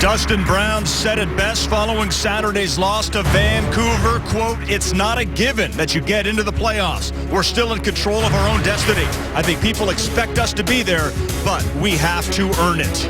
Dustin Brown said it best following Saturday's loss to Vancouver. Quote, "It's not a given that you get into the playoffs. We're still in control of our own destiny. I think people expect us to be there, but we have to earn it."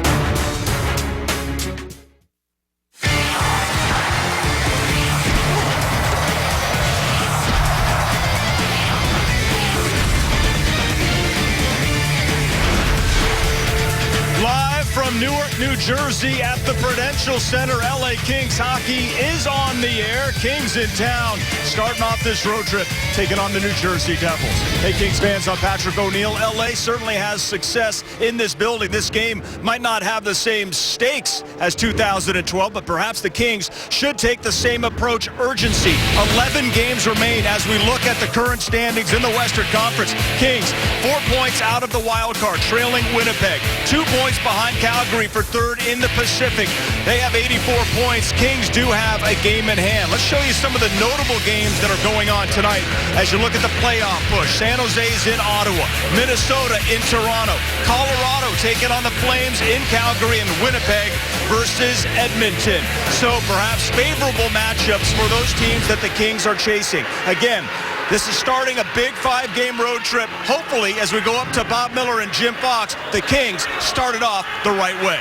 From Newark, New Jersey at the Prudential Center, LA Kings hockey is on the air. Kings in town, starting off this road trip, taking on the New Jersey Devils. Hey, Kings fans, I'm Patrick O'Neill. LA certainly has success in this building. This game might not have the same stakes as 2012, but perhaps the Kings should take the same approach, urgency. 11 games remain as we look at the current standings in the Western Conference. Kings, 4 points out of the wild card, trailing Winnipeg. 2 points behind Calgary for third in the Pacific. They have 84 points. Kings do have a game in hand. Let's show you some of the notable games that are going on tonight as you look at the playoff push. San Jose's in Ottawa, Minnesota in Toronto, Colorado taking on the Flames in Calgary, and Winnipeg versus Edmonton. So perhaps favorable matchups for those teams that the Kings are chasing. Again, this is starting a big 5-game road trip. Hopefully, as we go up to Bob Miller and Jim Fox, the Kings started off the right way.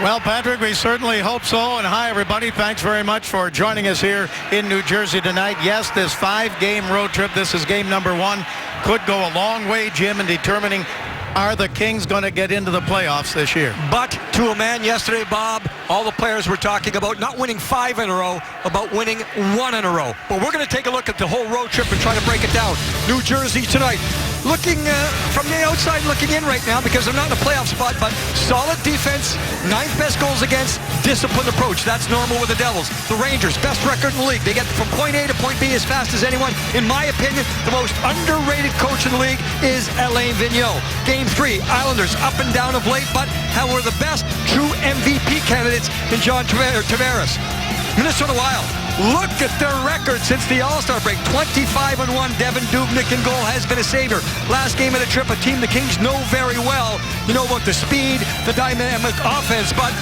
Well, Patrick, we certainly hope so. And hi, everybody. Thanks very much for joining us here in New Jersey tonight. Yes, this 5-game road trip, this is game number 1, could go a long way, Jim, in determining are the Kings going to get into the playoffs this year. But to a man yesterday, Bob, all the players were talking about not winning 5 in a row, about winning 1 in a row. But we're going to take a look at the whole road trip and try to break it down. New Jersey tonight, looking from the outside looking in right now because they're not in a playoff spot, but solid defense, 9th best goals against, disciplined approach. That's normal with the Devils. The Rangers, best record in the league. They get from point A to point B as fast as anyone. In my opinion, the most underrated coach in the league is Alain Vigneault. Game 3, Islanders up and down of late, but we're the best true MVP candidates in John Tavares. Minnesota Wild, look at their record since the All-Star break. 25-1. Devin Dubnyk in goal has been a savior. Last game of the trip, a team the Kings know very well. You know about the speed, the dynamic offense, but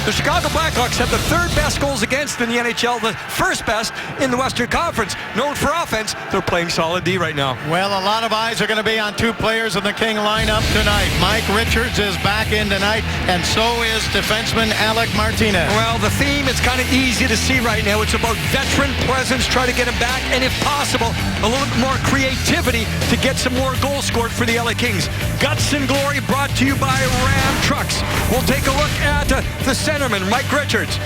the Chicago Blackhawks have the 3rd best goals against in the NHL, the 1st best in the Western Conference. Known for offense, they're playing solid D right now. Well, a lot of eyes are going to be on 2 players in the King lineup tonight. Mike Richards is back in tonight, and so is defenseman Alec Martinez. Well, the theme, it's kind of easy to see right now. It's about veteran presence, try to get him back, and if possible, a little bit more creativity to get some more goals scored for the LA Kings. Guts and Glory brought to you by Ram Trucks. We'll take a look at the centerman, Mike Richards.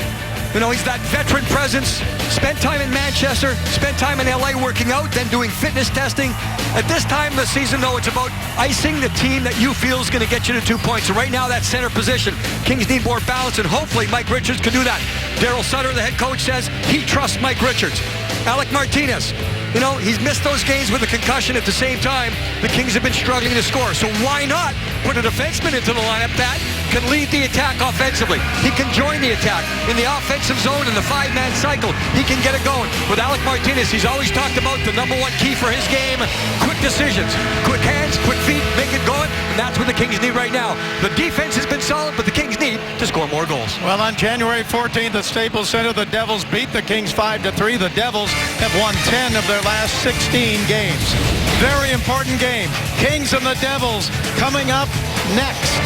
You know, he's that veteran presence, spent time in Manchester, spent time in LA working out, then doing fitness testing. At this time of the season, though, it's about icing the team that you feel is going to get you to 2 points. So right now, that center position, Kings need more balance, and hopefully Mike Richards can do that. Daryl Sutter, the head coach, says he trusts Mike Richards. Alec Martinez, you know, he's missed those games with a concussion. At the same time, the Kings have been struggling to score. So why not put a defenseman into the lineup that can lead the attack offensively? He can join the attack in the offensive zone in the 5-man cycle. He can get it going. With Alec Martinez, he's always talked about the #1 key for his game, quick decisions, quick hands, quick feet, make it going, and that's what the Kings need right now. The defense has been solid, but the Kings need to score more goals. Well, on January 14th at Staples Center, the Devils beat the Kings 5-3. The Devils have won 10 of their last 16 games. Very important game. Kings and the Devils coming up next.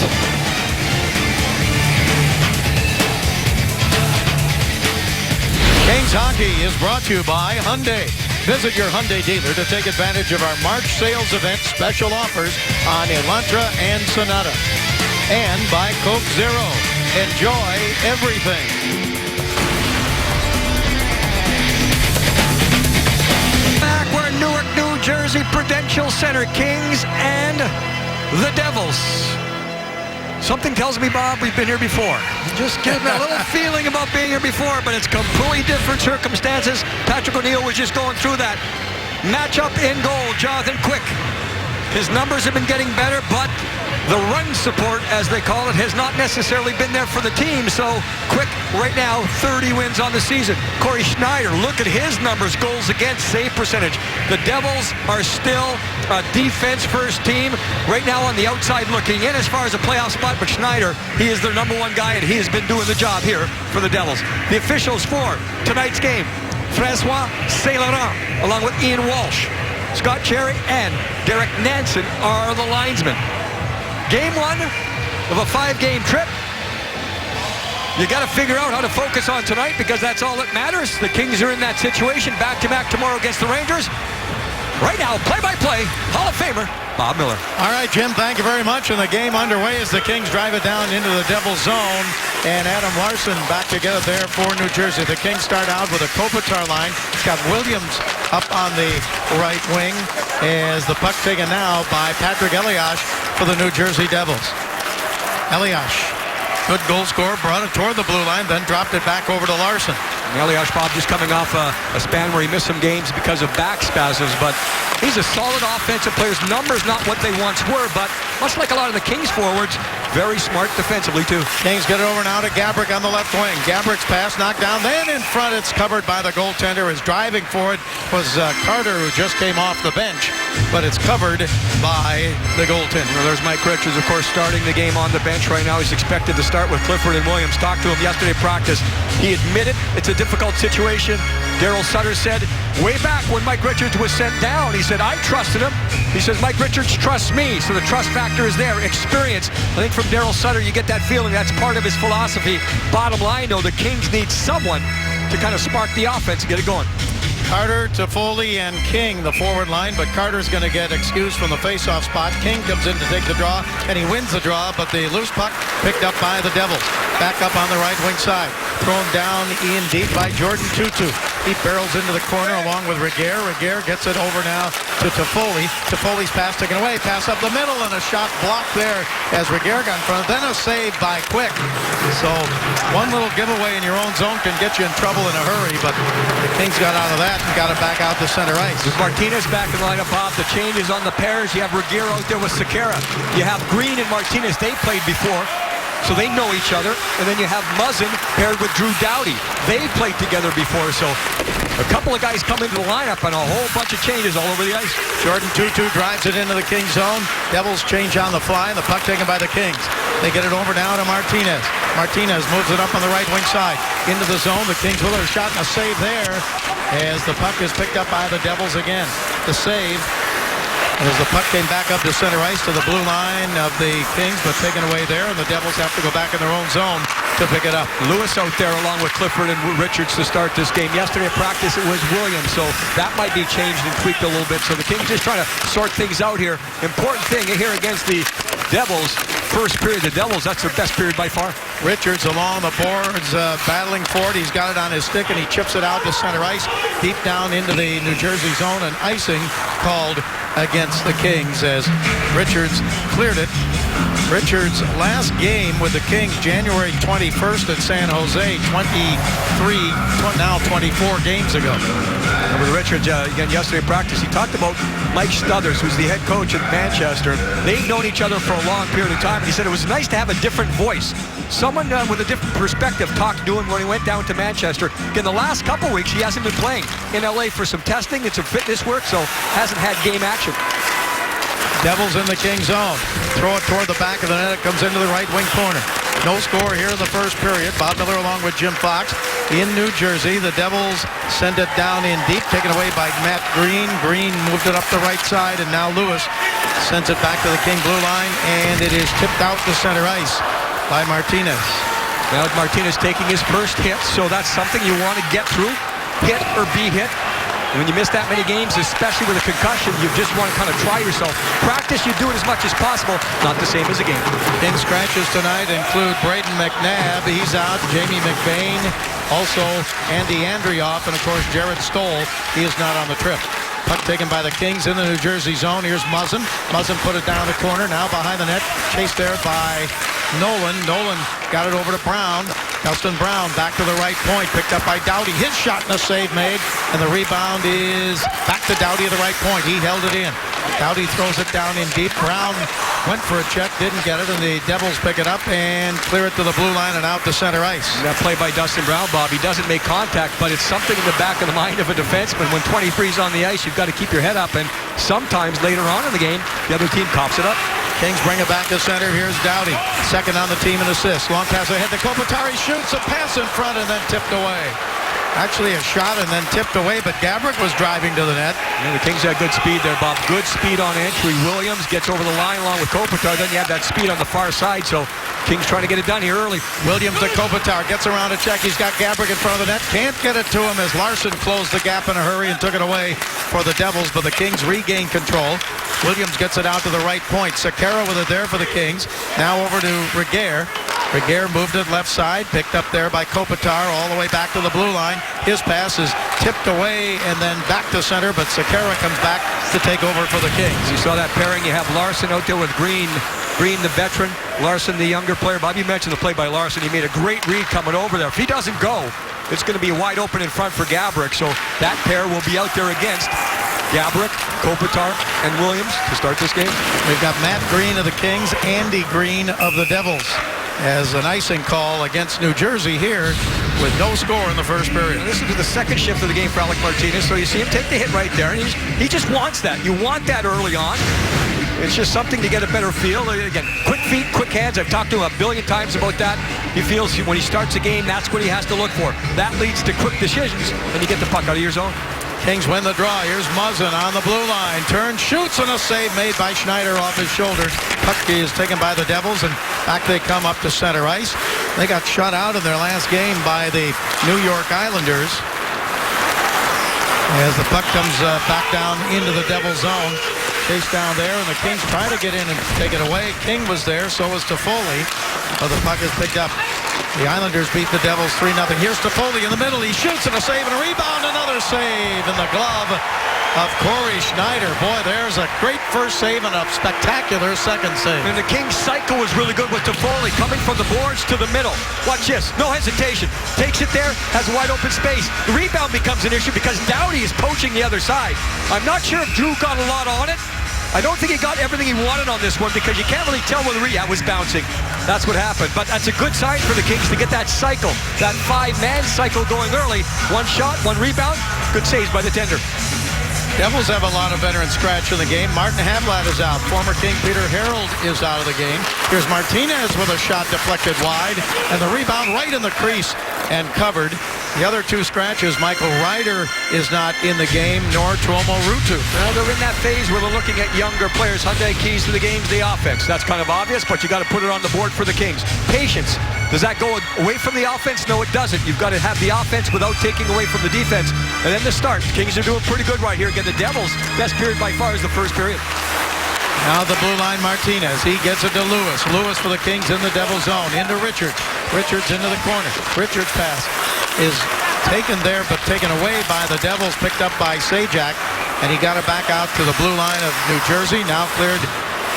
Kings Hockey is brought to you by Hyundai. Visit your Hyundai dealer to take advantage of our March sales event special offers on Elantra and Sonata. And by Coke Zero. Enjoy everything. Back, we're in Newark, New Jersey, Prudential Center, Kings and the Devils. Something tells me, Bob, we've been here before. Just getting a little feeling about being here before, but it's completely different circumstances. Patrick O'Neill was just going through that. Matchup in goal, Jonathan Quick. His numbers have been getting better, but the run support, as they call it, has not necessarily been there for the team. So Quick right now 30 wins on the season. Corey Schneider, look at his numbers, goals against, save percentage. The Devils are still a defense first team right now on the outside looking in as far as a playoff spot, but Schneider, he is their number one guy, and he has been doing the job here for the Devils. The officials for tonight's game: Francois Saint-Laurent along with Ian Walsh, Scott Cherry, and Derek Nansen are the linesmen. Game one of a 5-game trip. You got to figure out how to focus on tonight, because that's all that matters. The Kings are in that situation, back-to-back tomorrow against the Rangers. Right now, play-by-play, Hall of Famer Bob Miller. All right, Jim, thank you very much. And the game underway as the Kings drive it down into the Devils zone. And Adam Larson back together there for New Jersey. The Kings start out with a Kopitar line. Got Williams up on the right wing as the puck taken now by Patrick Elias for the New Jersey Devils. Elias, good goal scorer, brought it toward the blue line, then dropped it back over to Larson. Elias, Bob, just coming off a span where he missed some games because of back spasms, but he's a solid offensive player. His numbers not what they once were, but much like a lot of the Kings forwards, very smart defensively too. Kings get it over now to Gabrick on the left wing. Gabrick's pass knocked down, then in front, it's covered by the goaltender. His driving for it was Carter, who just came off the bench, but it's covered by the goaltender. Well, there's Mike Richards, of course, starting the game on the bench right now. He's expected to start with Clifford and Williams. Talked to him yesterday at practice. He admitted it's a difficult situation. Daryl Sutter said way back when Mike Richards was sent down, he said, I trusted him. He says, Mike Richards trusts me. So the trust factor is there. Experience. I think from Daryl Sutter, you get that feeling that's part of his philosophy. Bottom line, though, the Kings need someone to kind of spark the offense and get it going. Carter, Toffoli, and King, the forward line, but Carter's going to get excused from the face-off spot. King comes in to take the draw, and he wins the draw, but the loose puck picked up by the Devils. Back up on the right wing side. Thrown down in deep by Jordan Tutu. He barrels into the corner along with Regehr. Regehr gets it over now to Toffoli. Toffoli's pass taken away. Pass up the middle, and a shot blocked there as Regehr got in front. Then a save by Quick. So one little giveaway in your own zone can get you in trouble in a hurry, but the Kings got out of that and got it back out to center ice. With Martinez back in the lineup, Bob, the changes on the pairs. You have Regehr out there with Sekera. You have Green and Martinez. They played before, so they know each other. And then you have Muzzin paired with Drew Doughty. They played together before, so a couple of guys come into the lineup and a whole bunch of changes all over the ice. Jordan Tutu drives it into the Kings zone. Devils change on the fly, and the puck taken by the Kings. They get it over now to Martinez. Martinez moves it up on the right wing side. Into the zone. The Kings with a shot and a save there as the puck is picked up by the Devils again. The save as the puck came back up to center ice to the blue line of the Kings, but taken away there, and the Devils have to go back in their own zone to pick it up. Lewis out there along with Clifford and Richards to start this game. Yesterday at practice it was Williams, so that might be changed and tweaked a little bit. So the Kings just trying to sort things out here. Important thing here against the Devils. First period, the Devils, that's their best period by far. Richards along the boards, battling for it. He's got it on his stick, and he chips it out to center ice, deep down into the New Jersey zone, and icing called against the Kings as Richards cleared it. Richards' last game with the Kings, January 21st at San Jose, 24 games ago. With Richards, again, yesterday in practice, he talked about Mike Stothers, who's the head coach at Manchester. They've known each other for a long period of time. He said it was nice to have a different voice. Someone with a different perspective talked to him when he went down to Manchester. In the last couple weeks, he hasn't been playing in LA for some testing and some fitness work, so hasn't had game action. Devils in the King zone. Throw it toward the back of the net. It comes into the right wing corner. No score here in the first period. Bob Miller along with Jim Fox in New Jersey. The Devils send it down in deep, taken away by Matt Green. Green moved it up the right side, and now Lewis sends it back to the King blue line, and it is tipped out to center ice by Martinez. Now Martinez taking his first hit, so that's something you want to get through. Hit or be hit. When you miss that many games, especially with a concussion, you just want to kind of try yourself. Practice, you do it as much as possible. Not the same as a game. King scratches tonight include Braden McNabb. He's out. Jamie McBain. Also Andy Andrioff. And, of course, Jared Stoll. He is not on the trip. Puck taken by the Kings in the New Jersey zone. Here's Muzzin. Muzzin put it down the corner. Now behind the net. Chased there by Nolan. Nolan got it over to Brown. Dustin Brown back to the right point. Picked up by Doughty. His shot and a save made. And the rebound is back to Doughty at the right point. He held it in. Doughty throws it down in deep. Brown went for a check, didn't get it, and the Devils pick it up and clear it to the blue line and out to center ice. That play by Dustin Brown, Bob, he doesn't make contact, but it's something in the back of the mind of a defenseman. When 23's on the ice, you've got to keep your head up, and sometimes later on in the game, the other team coughs it up. Kings bring it back to center. Here's Doughty, second on the team in assists. Long pass ahead to Kopitar. He shoots a pass in front and then tipped away. Actually a shot and then tipped away, but Gaborik was driving to the net. And the Kings had good speed there, Bob. Good speed on entry. Williams gets over the line along with Kopitar. Then you have that speed on the far side, so Kings trying to get it done here early. Williams to Kopitar, gets around a check. He's got Gaborik in front of the net. Can't get it to him as Larson closed the gap in a hurry and took it away for the Devils, but the Kings regain control. Williams gets it out to the right point. Sekera with it there for the Kings. Now over to Regehr. Regehr moved it left side, picked up there by Kopitar all the way back to the blue line. His pass is tipped away and then back to center, but Sekera comes back to take over for the Kings. You saw that pairing. You have Larson out there with Green. Green, the veteran. Larson, the younger player. Bob, you mentioned the play by Larson. He made a great read coming over there. If he doesn't go, it's going to be wide open in front for Gaborik. So that pair will be out there against Gaborik, Kopitar, and Williams to start this game. We've got Matt Green of the Kings, Andy Green of the Devils as an icing call against New Jersey here with no score in the first period. And this is the second shift of the game for Alec Martinez, so you see him take the hit right there, and he just wants that. You want that early on. It's just something to get a better feel. Again, quick feet, quick hands. I've talked to him a billion times about that. He feels when he starts a game, that's what he has to look for. That leads to quick decisions, and you get the puck out of your zone. Kings win the draw. Here's Muzzin on the blue line. Turns, shoots, and a save made by Schneider off his shoulder. Puck is taken by the Devils, and back they come up to center ice. They got shut out in their last game by the New York Islanders. As the puck comes back down into the Devils zone. Chase down there, and the Kings try to get in and take it away. King was there, so was Toffoli. But the puck is picked up. The Islanders beat the Devils 3-0. Here's Toffoli in the middle. He shoots and a save and a rebound. Another save in the glove of Corey Schneider. Boy, there's a great first save and a spectacular second save. And the Kings' cycle was really good with Toffoli coming from the boards to the middle. Watch this. No hesitation. Takes it there, has a wide open space. The rebound becomes an issue because Doughty is poaching the other side. I'm not sure if Drew got a lot on it. I don't think he got everything he wanted on this one because you can't really tell where the rebound was bouncing. That's what happened. But that's a good sign for the Kings to get that cycle, that five-man cycle going early. One shot, one rebound, good saves by the tender. Devils have a lot of veteran scratch in the game. Martin Havlat is out. Former King Peter Harold is out of the game. Here's Martinez with a shot deflected wide, and the rebound right in the crease and covered. The other two scratches, Michael Ryder is not in the game, nor Tuomo Ruutu. Well, they're in that phase where they're looking at younger players. Hyundai keys to the game is the offense. That's kind of obvious, but you got to put it on the board for the Kings. Patience. Does that go away from the offense? No, it doesn't. You've got to have the offense without taking away from the defense. And then the start. The Kings are doing pretty good right here. Again, the Devils, best period by far is the first period. Now the blue line, Martinez. He gets it to Lewis. Lewis for the Kings in the Devil zone. Into Richards. Richards into the corner. Richards' pass is taken there, but taken away by the Devils. Picked up by Sajak. And he got it back out to the blue line of New Jersey. Now cleared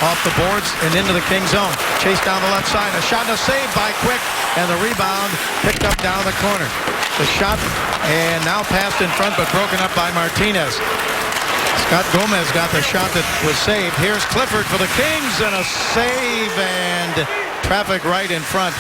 off the boards and into the King zone. Chase down the left side. A shot and a save by Quick. And the rebound picked up down the corner. The shot and now passed in front but broken up by Martinez. Scott Gomez got the shot that was saved. Here's Clifford for the Kings and a save and traffic right in front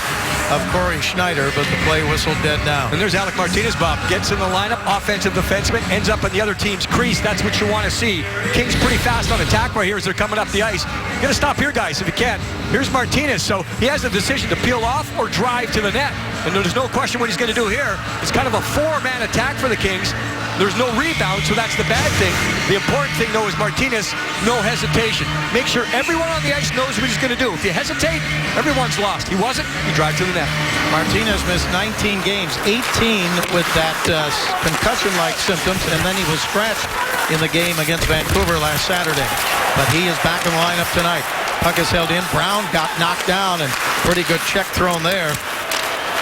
of Corey Schneider, but the play whistled dead now. And there's Alec Martinez, Bob. Gets in the lineup, offensive defenseman, ends up in the other team's crease. That's what you want to see. Kings pretty fast on attack right here as they're coming up the ice. You got to stop here, guys, if you can. Here's Martinez, so he has the decision to peel off or drive to the net. And there's no question what he's going to do here. It's kind of a four-man attack for the Kings. There's no rebound, so that's the bad thing. The important thing, though, is Martinez, no hesitation. Make sure everyone on the ice knows what he's going to do. If you hesitate, everyone's lost. He wasn't. He drives to the net. Martinez missed 19 games, 18 with that concussion-like symptoms, and then he was scratched in the game against Vancouver last Saturday. But he is back in the lineup tonight. Puck is held in. Brown got knocked down, and pretty good check thrown there.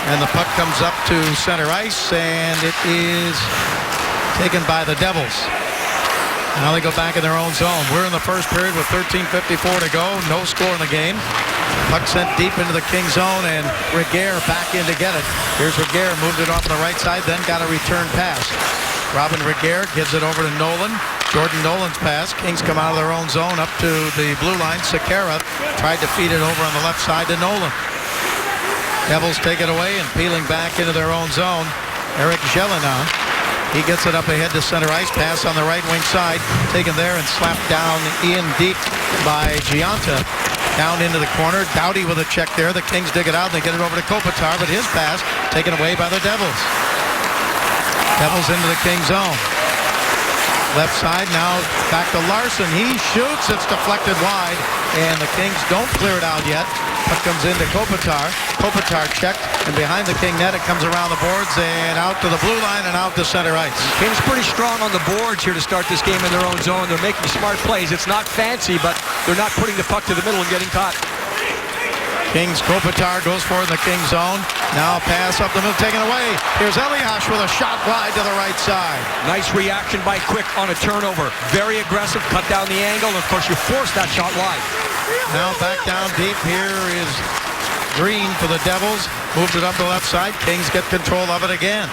And the puck comes up to center ice, and it is taken by the Devils. Now they go back in their own zone. We're in the first period with 13:54 to go. No score in the game. Puck sent deep into the King zone, and Regehr back in to get it. Here's Regehr, moved it off on the right side, then got a return pass. Robin Regehr gives it over to Nolan. Jordan Nolan's pass. Kings come out of their own zone up to the blue line. Sekera tried to feed it over on the left side to Nolan. Devils take it away and peeling back into their own zone. Eric Jelena. He gets it up ahead to center ice. Pass on the right wing side. Taken there and slapped down in deep by Gianta. Down into the corner. Doughty with a check there. The Kings dig it out. They get it over to Kopitar, but his pass taken away by the Devils. Devils into the King zone. Left side now back to Larson. He shoots. It's deflected wide, and the Kings don't clear it out yet. Puck comes into Kopitar. Kopitar checked, and behind the King net it comes around the boards and out to the blue line and out to center ice. Kings pretty strong on the boards here to start this game in their own zone. They're making smart plays. It's not fancy, but they're not putting the puck to the middle and getting caught. Kings, Kopitar goes for it in the King zone. Now pass up the middle, taken away. Here's Elias with a shot wide to the right side. Nice reaction by Quick on a turnover. Very aggressive, cut down the angle, and of course you force that shot wide. Now back down deep. Here is Green for the Devils. Moves it up the left side. Kings get control of it again.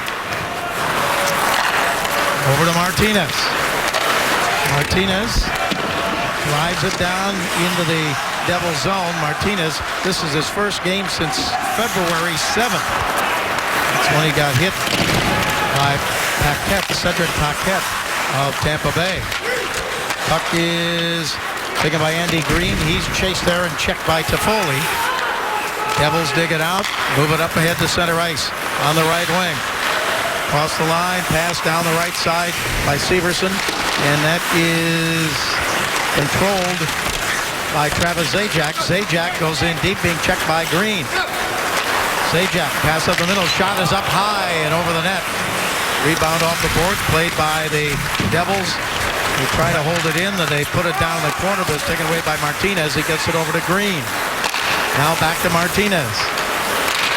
Over to Martinez. Martinez drives it down into the Devils zone. Martinez, this is his first game since February 7th. That's when he got hit by Paquette, Cedric Paquette of Tampa Bay. Puck is taken by Andy Green. He's chased there and checked by Toffoli. Devils dig it out, move it up ahead to center ice on the right wing. Across the line, pass down the right side by Severson, and that is controlled by Travis Zajac. Zajac goes in deep, being checked by Green. Zajac, pass up the middle, shot is up high and over the net. Rebound off the board, played by the Devils. They try to hold it in, then they put it down in the corner, but it's taken away by Martinez. He gets it over to Green. Now back to Martinez.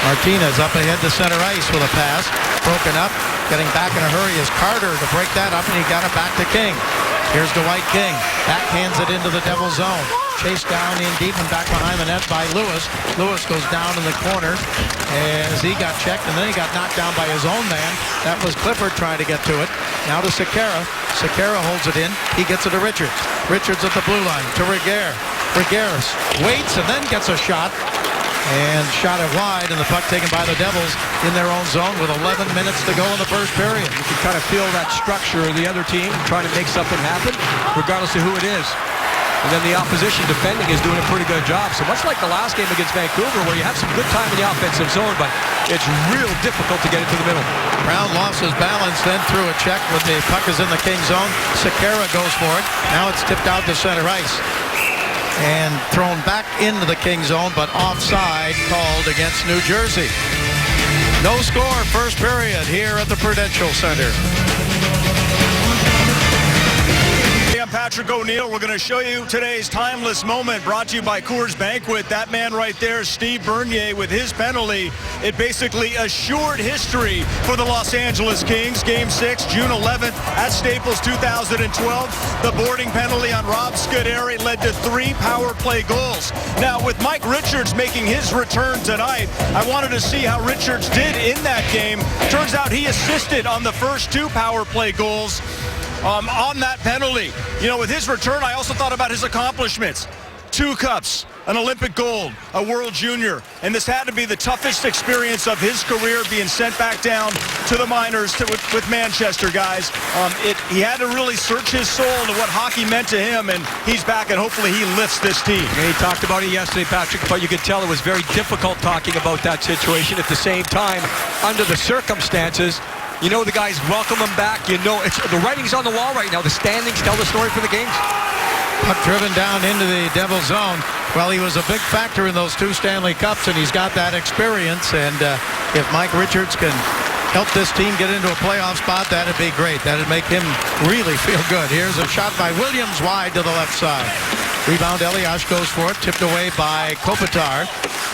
Martinez up ahead to center ice with a pass. Broken up, getting back in a hurry is Carter to break that up, and he got it back to King. Here's Dwight King. Backhands it into the Devil zone. Chased down in deep and back behind the net by Lewis. Lewis goes down in the corner as he got checked, and then he got knocked down by his own man. That was Clifford trying to get to it. Now to Sekera. Sekera holds it in. He gets it to Richards. Richards at the blue line to Reguer. Reguer waits and then gets a shot. And shot it wide, and the puck taken by the Devils in their own zone with 11 minutes to go in the first period. You can kind of feel that structure of the other team trying to make something happen, regardless of who it is. And then the opposition defending is doing a pretty good job. So much like the last game against Vancouver, where you have some good time in the offensive zone, but it's real difficult to get into the middle. Brown lost his balance, then threw a check when the puck is in the King zone. Sekera goes for it. Now it's tipped out to center ice and thrown back into the King zone, but offside called against New Jersey. No score, first period here at the Prudential Center. I'm Patrick O'Neill. We're going to show you today's timeless moment brought to you by Coors Banquet. That man right there, Steve Bernier, with his penalty, it basically assured history for the Los Angeles Kings. Game 6, June 11th at Staples 2012. The boarding penalty on Rob Scuderi led to 3 power play goals. Now, with Mike Richards making his return tonight, I wanted to see how Richards did in that game. Turns out he assisted on the first 2 power play goals. On that penalty. You know, with his return, I also thought about his accomplishments. 2 cups, an Olympic gold, a World Junior, and this had to be the toughest experience of his career, being sent back down to the minors with Manchester, guys. He had to really search his soul to what hockey meant to him, and he's back, and hopefully he lifts this team. And he talked about it yesterday, Patrick, but you could tell it was very difficult talking about that situation. At the same time, under the circumstances, you know the guys welcome him back. You know the writing's on the wall right now. The standings tell the story for the Kings. Puck driven down into the Devil zone. Well, he was a big factor in those 2 Stanley Cups, and he's got that experience. And if Mike Richards can help this team get into a playoff spot, that'd be great. That'd make him really feel good. Here's a shot by Williams wide to the left side. Rebound, Elias goes for it, tipped away by Kopitar.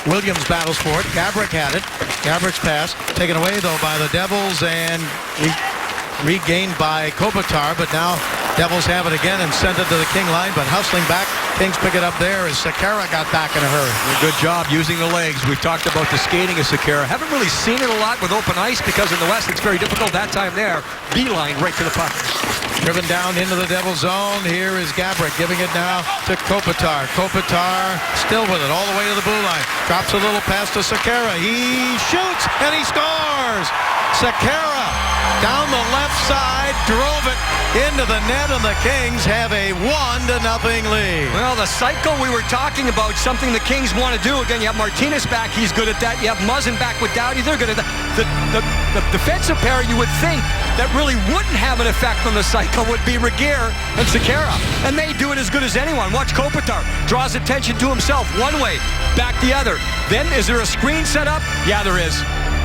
Williams battles for it. Gabrick had it. Gabrick's pass taken away, though, by the Devils and regained by Kopitar. But now Devils have it again and send it to the King line. But hustling back, Kings pick it up there as Sekera got back in a hurry. Good job using the legs. We've talked about the skating of Sekera. Haven't really seen it a lot with open ice because in the West it's very difficult. That time there, beeline right to the puck. Driven down into the Devils zone. Here is Gabrick giving it now to Kopitar. Kopitar still with it all the way to the blue line. Drops a little pass to Sekera. He shoots and he scores. Sekera down the left side, drove it into the net, and the Kings have a 1-0 lead. Well, the cycle we were talking about, something the Kings want to do. Again, you have Martinez back. He's good at that. You have Muzzin back with Doughty. They're good at that. The defensive pair you would think that really wouldn't have an effect on the cycle would be Regehr and Sekera. And they do it as good as anyone. Watch Kopitar. Draws attention to himself one way, back the other. Then is there a screen set up? Yeah, there is.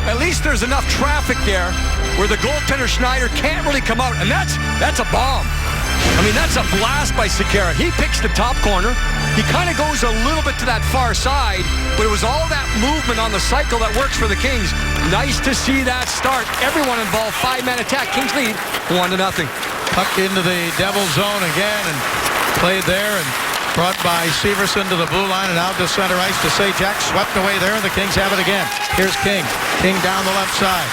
At least there's enough traffic there where the goaltender Schneider can't really come out. And that's a bomb. I mean, that's a blast by Sekera. He picks the top corner. He kind of goes a little bit to that far side, but it was all that movement on the cycle that works for the Kings. Nice to see that start. Everyone involved, 5-man attack. Kings lead 1-0. Puck into the Devil zone again and played there and brought by Severson to the blue line and out to center ice to Sajak. Swept away there, and the Kings have it again. Here's King. King down the left side.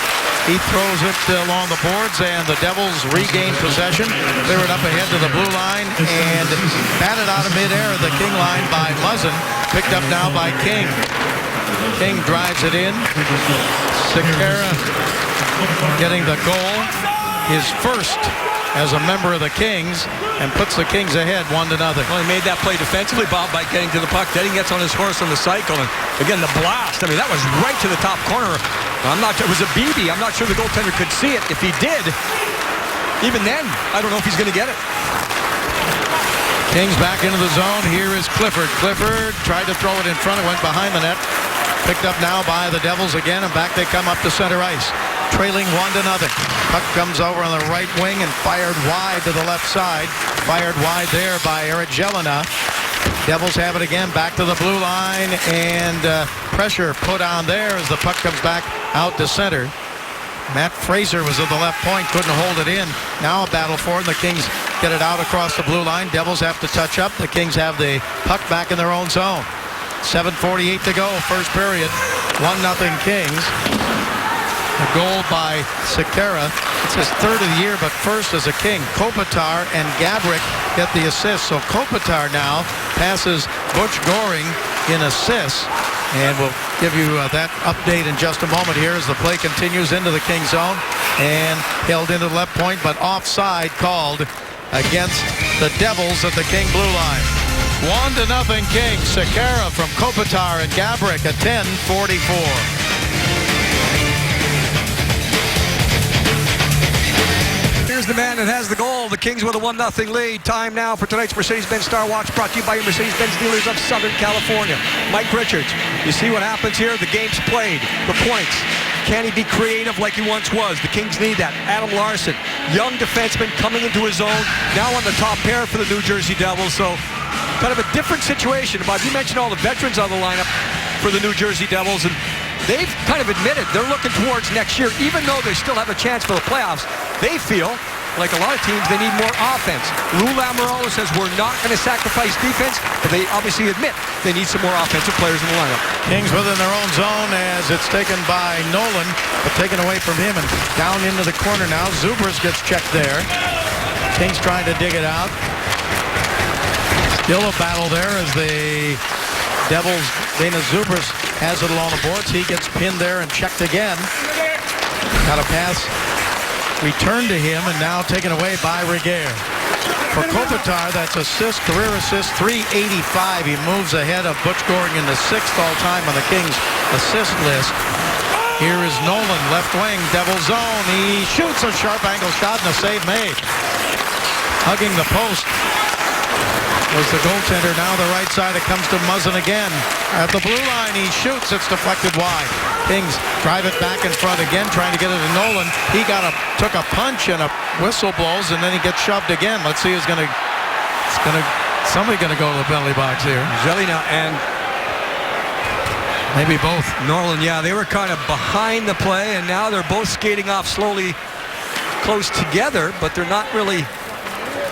He throws it along the boards, and the Devils regain possession. Clear it up ahead to the blue line, and batted out of midair at the King line by Muzzin. Picked up now by King. King drives it in. Sekera getting the goal. His first as a member of the Kings, and puts the Kings ahead 1-0. Well, he made that play defensively, Bob, by getting to the puck. Then he gets on his horse on the cycle, and again, the blast. I mean, that was right to the top corner. It was a BB. I'm not sure the goaltender could see it. If he did, even then, I don't know if he's going to get it. Kings back into the zone. Here is Clifford. Clifford tried to throw it in front. It went behind the net. Picked up now by the Devils again, and back they come up to center ice. Trailing 1-0. Puck comes over on the right wing and fired wide to the left side. Fired wide there by Eric Jelena. Devils have it again, back to the blue line, and pressure put on there as the puck comes back out to center. Matt Fraser was at the left point, couldn't hold it in. Now a battle for it, and the Kings get it out across the blue line. Devils have to touch up. The Kings have the puck back in their own zone. 7:48 to go, first period. 1-0 Kings. A goal by Sekera. It's his third of the year, but first as a King. Kopitar and Gabrick get the assist. So Kopitar now passes Butch Goring in assists. And we'll give you that update in just a moment here as the play continues into the King zone. And held into the left point, but offside called against the Devils at the King blue line. 1-0 King. Sekera from Kopitar and Gabrick at 10:44. Here's the man that has the goal. The Kings with a 1-0 lead. Time now for tonight's Mercedes-Benz Star Watch, brought to you by your Mercedes-Benz dealers of Southern California. Mike Richards, you see what happens here? The game's played. The points. Can he be creative like he once was? The Kings need that. Adam Larsson, young defenseman coming into his own. Now on the top pair for the New Jersey Devils. So kind of a different situation. Bob, you mentioned all the veterans on the lineup for the New Jersey Devils, and they've kind of admitted they're looking towards next year. Even though they still have a chance for the playoffs, they feel, like a lot of teams, they need more offense. Lou Lamoriello says we're not going to sacrifice defense, but they obviously admit they need some more offensive players in the lineup. Kings within their own zone as it's taken by Nolan, but taken away from him and down into the corner now. Zubras gets checked there. Kings trying to dig it out. Still a battle there as the Devils, Dana Zubras has it along the boards. He gets pinned there and checked again. Got a pass returned to him and now taken away by Regehr. For Kopitar, that's assist, career assist, 385. He moves ahead of Butch Goring in the 6th all-time on the Kings assist list. Here is Nolan, left wing, Devil zone. He shoots a sharp angle shot and a save made. Hugging the post was the goaltender. Now the right side, it comes to Muzzin again. At the blue line, he shoots. It's deflected wide. Kings drive it back in front again, trying to get it to Nolan. He took a punch and a whistle blows, and then he gets shoved again. Let's see who's going to... Somebody going to go to the penalty box here. Zelina and... maybe both. Nolan, yeah, they were kind of behind the play, and now they're both skating off slowly close together, but they're not really...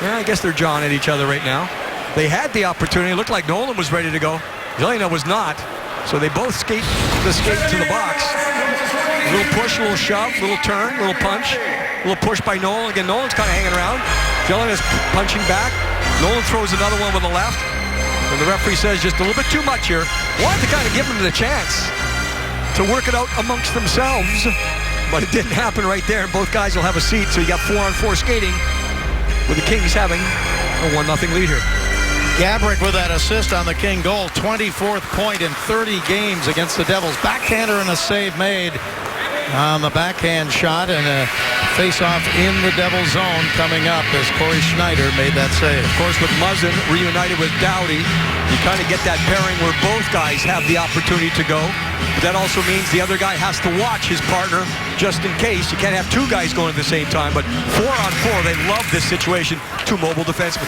yeah, I guess they're jawing at each other right now. They had the opportunity. It looked like Nolan was ready to go. Zelina was not. So they both skate to the box. A little push, a little shove, a little turn, a little punch. A little push by Nolan. Again, Nolan's kind of hanging around. Gillen is punching back. Nolan throws another one with the left. And the referee says just a little bit too much here. Wanted to kind of give them the chance to work it out amongst themselves. But it didn't happen right there. And both guys will have a seat. So you got 4-on-4 skating with the Kings having a 1-0 lead here. Gaborik with that assist on the King goal. 24th point in 30 games against the Devils. Backhander and a save made on the backhand shot, and a face-off in the Devils zone coming up as Corey Schneider made that save. Of course, with Muzzin reunited with Doughty, you kind of get that pairing where both guys have the opportunity to go. But that also means the other guy has to watch his partner just in case. You can't have two guys going at the same time, but 4-on-4, they love this situation. Two mobile defensemen.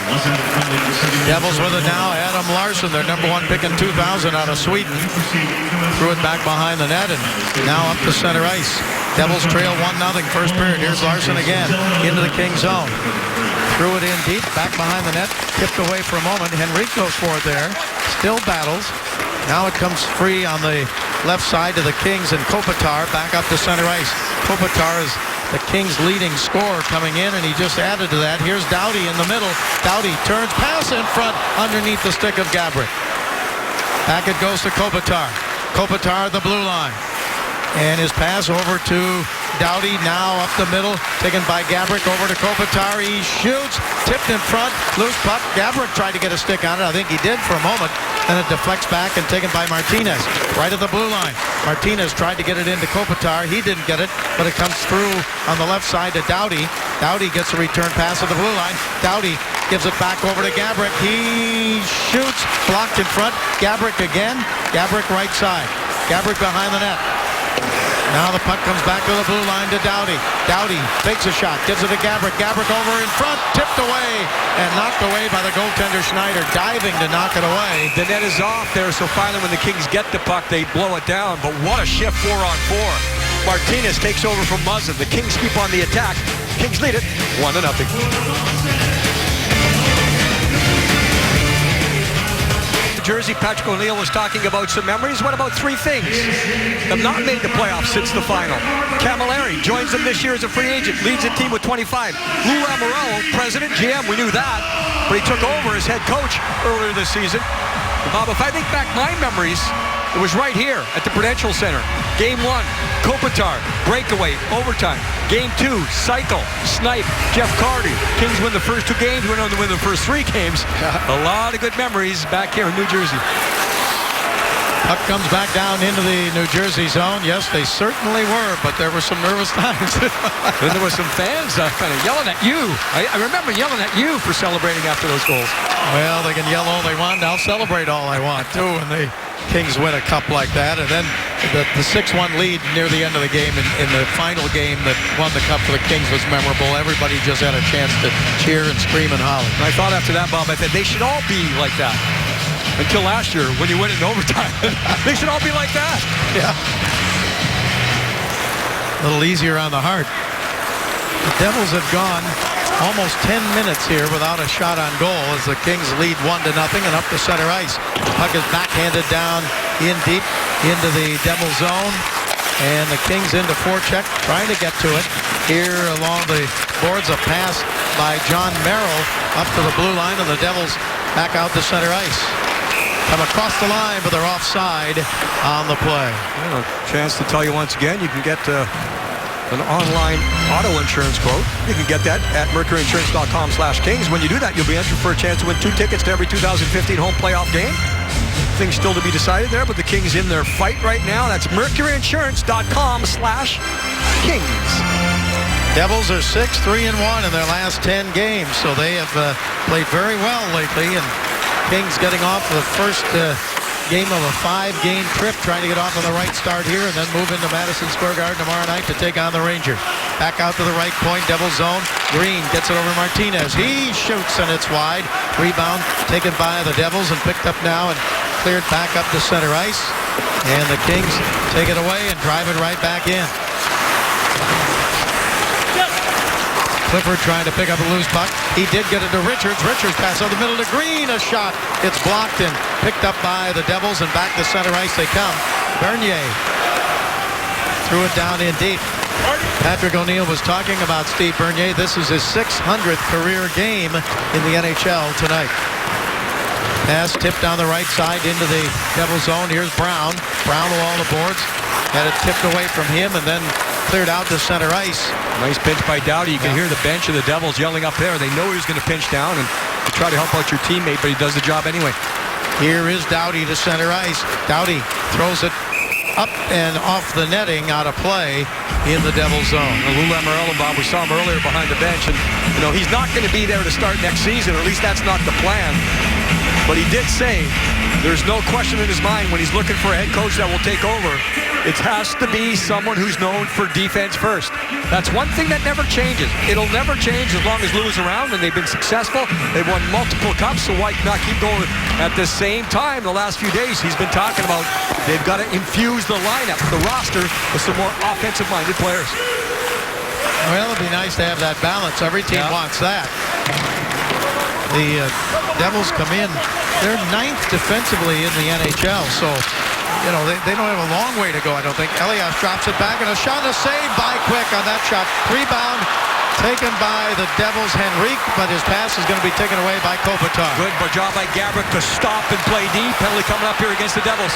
Devils with it now. Adam Larsson, their number 1 pick in 2000 out of Sweden. Threw it back behind the net, and now up the center ice. Devils trail 1-0 first period. Here's Larsson again into the King zone. Threw it in deep, back behind the net, tipped away for a moment. Henrique goes for it there, still battles. Now it comes free on the left side to the Kings, and Kopitar back up to center ice. Kopitar is the Kings' leading scorer coming in, and he just added to that. Here's Doughty in the middle. Doughty turns, pass in front underneath the stick of Gaborik. Back it goes to Kopitar. Kopitar, the blue line. And his pass over to Doughty, now up the middle, taken by Gaborik over to Kopitar. He shoots, tipped in front, loose puck. Gaborik tried to get a stick on it. I think he did for a moment. Then it deflects back and taken by Martinez. Right at the blue line. Martinez tried to get it into Kopitar. He didn't get it, but it comes through on the left side to Doughty. Doughty gets a return pass at the blue line. Doughty gives it back over to Gaborik. He shoots, blocked in front. Gaborik again. Gaborik right side. Gaborik behind the net. Now the puck comes back to the blue line to Doughty. Doughty takes a shot, gives it to Gaborik. Gaborik over in front, tipped away, and knocked away by the goaltender Schneider, diving to knock it away. The net is off there, so finally when the Kings get the puck, they blow it down. But what a shift 4-on-4. Martinez takes over from Muzzin. The Kings keep on the attack. Kings lead it 1-0. Jersey, Patrick O'Neill was talking about some memories. What about 3 things? Have not made the playoffs since the final. Camilleri joins them this year as a free agent, leads the team with 25. Lou Lamoriello, president, GM, we knew that, but he took over as head coach earlier this season. Bob, if I think back my memories, it was right here at the Prudential Center. Game 1, Kopitar, breakaway, overtime. Game 2, cycle, snipe, Jeff Carty. Kings win the first 2 games, went on to win the first 3 games. A lot of good memories back here in New Jersey. Puck comes back down into the New Jersey zone. Yes, they certainly were, but there were some nervous times. And there were some fans kind of yelling at you. I remember yelling at you for celebrating after those goals. Well, they can yell all they want. I'll celebrate all I want, too, when the Kings win a cup like that. And then the 6-1 lead near the end of the game in the final game that won the cup for the Kings was memorable. Everybody just had a chance to cheer and scream and holler. And I thought after that, Bob, I said they should all be like that. Until last year, when you win it in overtime. They should all be like that. Yeah. A little easier on the heart. The Devils have gone almost 10 minutes here without a shot on goal as the Kings lead 1-0 and up the center ice. Puck is backhanded down in deep into the Devil zone. And the Kings into forecheck, trying to get to it. Here along the boards, a pass by John Merrill up to the blue line, and the Devils back out to center ice. Come across the line, but they're offside on the play. Well, a chance to tell you once again, you can get an online auto insurance quote. You can get that at mercuryinsurance.com/Kings. When you do that, you'll be entered for a chance to win 2 tickets to every 2015 home playoff game. Things still to be decided there, but the Kings in their fight right now. That's mercuryinsurance.com/Kings. Devils are 6-3-1 in their last 10 games, so they have played very well lately. And Kings getting off the first game of a 5-game trip, trying to get off on the right start here and then move into Madison Square Garden tomorrow night to take on the Rangers. Back out to the right point, Devils zone. Green gets it over to Martinez. He shoots and it's wide. Rebound taken by the Devils and picked up now and cleared back up to center ice. And the Kings take it away and drive it right back in. Clifford trying to pick up a loose puck. He did get it to Richards. Richards pass over the middle to Green. A shot. It's blocked and picked up by the Devils, and back to center ice they come. Bernier threw it down in deep. Patrick O'Neill was talking about Steve Bernier. This is his 600th career game in the NHL tonight. Pass tipped on the right side into the Devils zone. Here's Brown. Brown to all the boards. Had it tipped away from him and then cleared out to center ice. Nice pinch by Doughty. You can hear the bench of the Devils yelling up there. They know he was going to pinch down and to try to help out your teammate, but he does the job anyway. Here is Doughty to center ice. Doughty throws it up and off the netting, out of play in the Devils zone. Lou Lamoriello, Bob, we saw him earlier behind the bench, and you know he's not going to be there to start next season, or at least that's not the plan. But he did say there's no question in his mind when he's looking for a head coach that will take over, it has to be someone who's known for defense first. That's one thing that never changes. It'll never change as long as Lou is around, and they've been successful. They've won multiple cups, so why not keep going? At the same time, the last few days, he's been talking about they've got to infuse the lineup, the roster, with some more offensive-minded players. Well, it'd be nice to have that balance. Every team wants that. The Devils come in. They're 9th defensively in the NHL, so, you know, they don't have a long way to go, I don't think. Elias drops it back, and a shot, a save by Quick on that shot. Rebound taken by the Devils, Henrique, but his pass is going to be taken away by Kopitar. Good job by Gaborik to stop and play deep. Penalty coming up here against the Devils.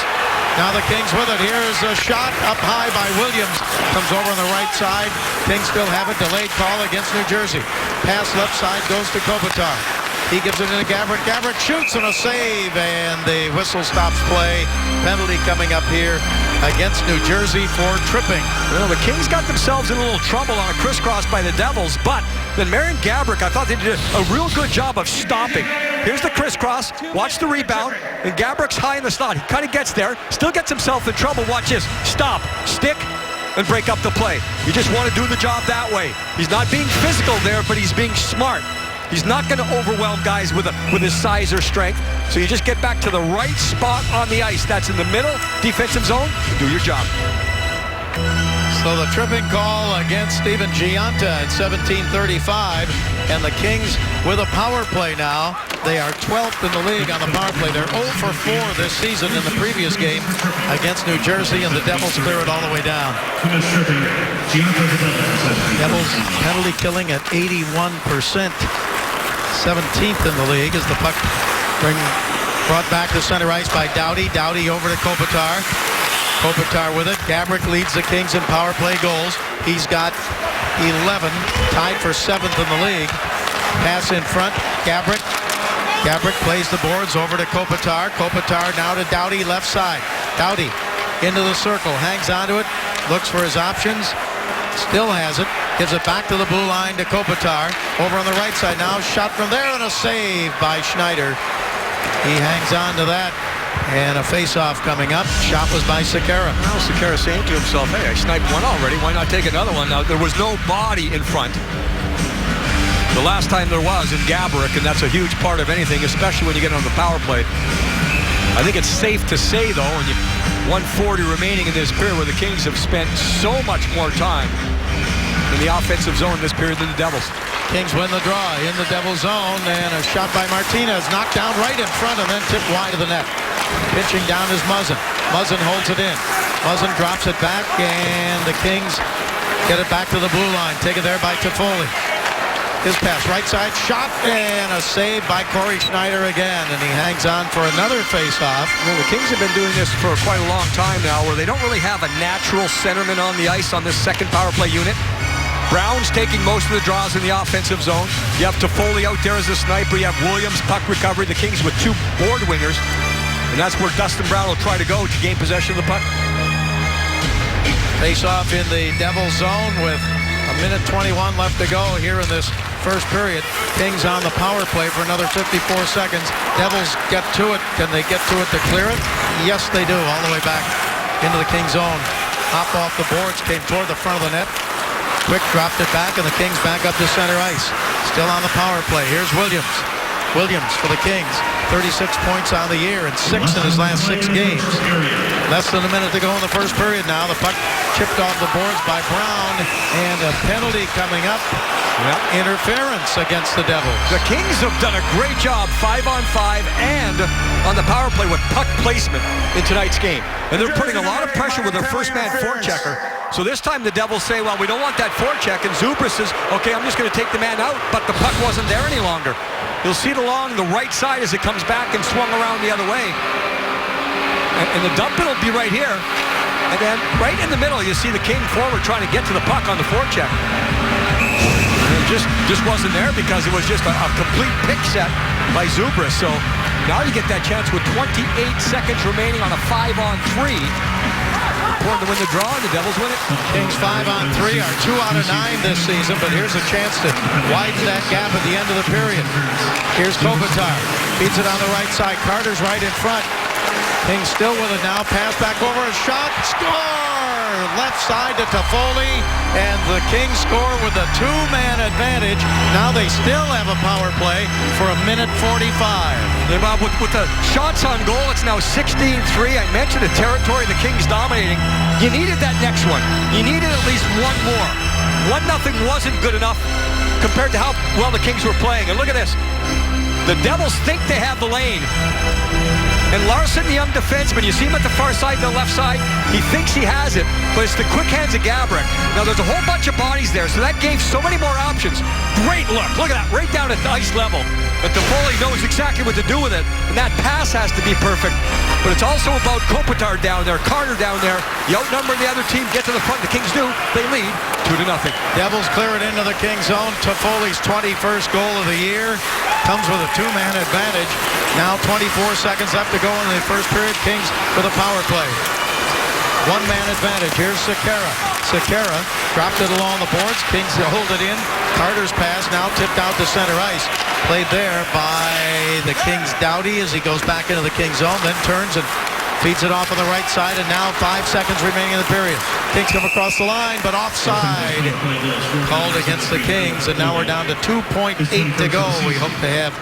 Now the Kings with it. Here's a shot up high by Williams. Comes over on the right side. Kings still have it. Delayed call against New Jersey. Pass left side goes to Kopitar. He gives it into Gaborik. Gaborik shoots and a save, and the whistle stops play. Penalty coming up here against New Jersey for tripping. Well, the Kings got themselves in a little trouble on a crisscross by the Devils, but then Marian Gaborik, I thought they did a real good job of stopping. Here's the crisscross. Watch the rebound, and Gaborik's high in the slot. He kind of gets there, still gets himself in trouble. Watch this. Stop, stick, and break up the play. You just want to do the job that way. He's not being physical there, but he's being smart. He's not going to overwhelm guys with his size or strength. So you just get back to the right spot on the ice. That's in the middle, defensive zone. Do your job. So the tripping call against Steven Giunta at 17:35, and the Kings with a power play now. They are 12th in the league on the power play. They're 0 for 4 this season in the previous game against New Jersey, and the Devils clear it all the way down. Devils penalty killing at 81%. 17th in the league as the puck brought back to center ice by Doughty. Doughty over to Kopitar. Kopitar with it. Gaborik leads the Kings in power play goals. He's got 11, tied for 7th in the league. Pass in front. Gaborik. Gaborik plays the boards over to Kopitar. Kopitar now to Doughty, left side. Doughty into the circle, hangs onto it, looks for his options. Still has it. Gives it back to the blue line to Kopitar. Over on the right side now. Shot from there and a save by Schneider. He hangs on to that. And a face-off coming up. Shot was by Sekera. Well, Sekera saying to himself, hey, I sniped one already. Why not take another one? Now, there was no body in front. The last time there was in Gaborik, and that's a huge part of anything, especially when you get on the power play. I think it's safe to say, though, and 140 remaining in this period where the Kings have spent so much more time in the offensive zone this period than the Devils. Kings win the draw in the Devils zone, and a shot by Martinez knocked down right in front and then tipped wide of the net. Pitching down is Muzzin. Muzzin holds it in. Muzzin drops it back, and the Kings get it back to the blue line. Taken there by Toffoli. His pass, right side, shot, and a save by Corey Schneider again, and he hangs on for another face-off. Well, the Kings have been doing this for quite a long time now, where they don't really have a natural centerman on the ice on this second power play unit. Brown's taking most of the draws in the offensive zone. You have Toffoli out there as a sniper. You have Williams, puck recovery. The Kings with 2 board wingers, and that's where Dustin Brown will try to go to gain possession of the puck. Face-off in the Devils zone with a minute 21 left to go here in this first period. Kings on the power play for another 54 seconds. Devils get to it. Can they get to it to clear it? Yes, they do. All the way back into the Kings zone. Hop off the boards, came toward the front of the net. Quick dropped it back, and the Kings back up to center ice. Still on the power play. Here's Williams. Williams for the Kings. 36 points on the year and 6 in his last 6 games. Less than a minute to go in the first period now. The puck chipped off the boards by Brown, and a penalty coming up Interference against the Devils. The Kings have done a great job 5-on-5 and on the power play with puck placement in tonight's game. And they're putting a lot of pressure with their first-man forechecker. So this time the Devils say, well, we don't want that forecheck. And Zubras says, okay, I'm just going to take the man out. But the puck wasn't there any longer. You'll see it along the right side as it comes back and swung around the other way. And the dump will be right here. And then right in the middle, you see the King forward trying to get to the puck on the forecheck. Just wasn't there because it was just a complete pick set by Zubras. So now you get that chance with 28 seconds remaining on a 5-on-3. Important to win the draw, and the Devils win it. Kings 5-on-3 are 2 out of 9 this season, but here's a chance to widen that gap at the end of the period. Here's Kopitar. Feeds it on the right side. Carter's right in front. Kings still with it now. Pass back over. A shot. Score! Left side to Toffoli, and the Kings score with a 2-man advantage. Now they still have a power play for 1:45. Yeah, Bob, with the shots on goal, it's now 16-3. I mentioned the territory the Kings dominating. You needed that next one. You needed at least one more. 1-0 wasn't good enough compared to how well the Kings were playing. And look at this. The Devils think they have the lane. And Larson, the young defenseman, you see him at the far side, the left side. He thinks he has it, but it's the quick hands of Gaborik. Now, there's a whole bunch of bodies there, so that gave so many more options. Great look. Look at that, right down at the ice level. But Toffoli knows exactly what to do with it, and that pass has to be perfect. But it's also about Kopitar down there, Carter down there. You outnumber the other team, get to the front. The Kings do. They lead 2-0. Devils clear it into the Kings zone. Toffoli's 21st goal of the year comes with a 2-man advantage. Now 24 seconds left to go in the first period. Kings with a power play. 1-man advantage. Here's Sekera. Sekera dropped it along the boards. Kings hold it in. Carter's pass now tipped out to center ice. Played there by the Kings' Doughty as he goes back into the Kings zone. Then turns and feeds it off on the right side. And now 5 seconds remaining in the period. Kings come across the line, but offside. Called against the Kings. And now we're down to 2.8 to go. We hope to have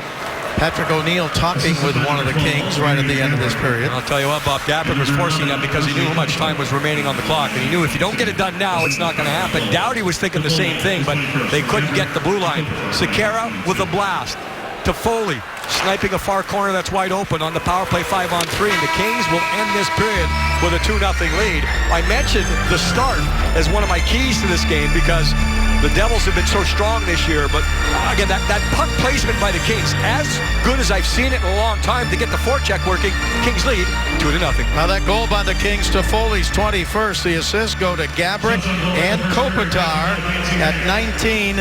Patrick O'Neill talking with one of the Kings right at the end of this period. I'll tell you what, Bob, Gaborik was forcing that because he knew how much time was remaining on the clock. And he knew if you don't get it done now, it's not going to happen. Doughty was thinking the same thing, but they couldn't get the blue line. Sekera with a blast. Toffoli sniping a far corner that's wide open on the power play 5-on-3. And the Kings will end this period with a 2-0 lead. I mentioned the start as one of my keys to this game because the Devils have been so strong this year, but again, that puck placement by the Kings, as good as I've seen it in a long time to get the forecheck working. Kings lead 2-0. Now that goal by the Kings, Toffoli's 21st. The assists go to Gaborik and Kopitar at 19-22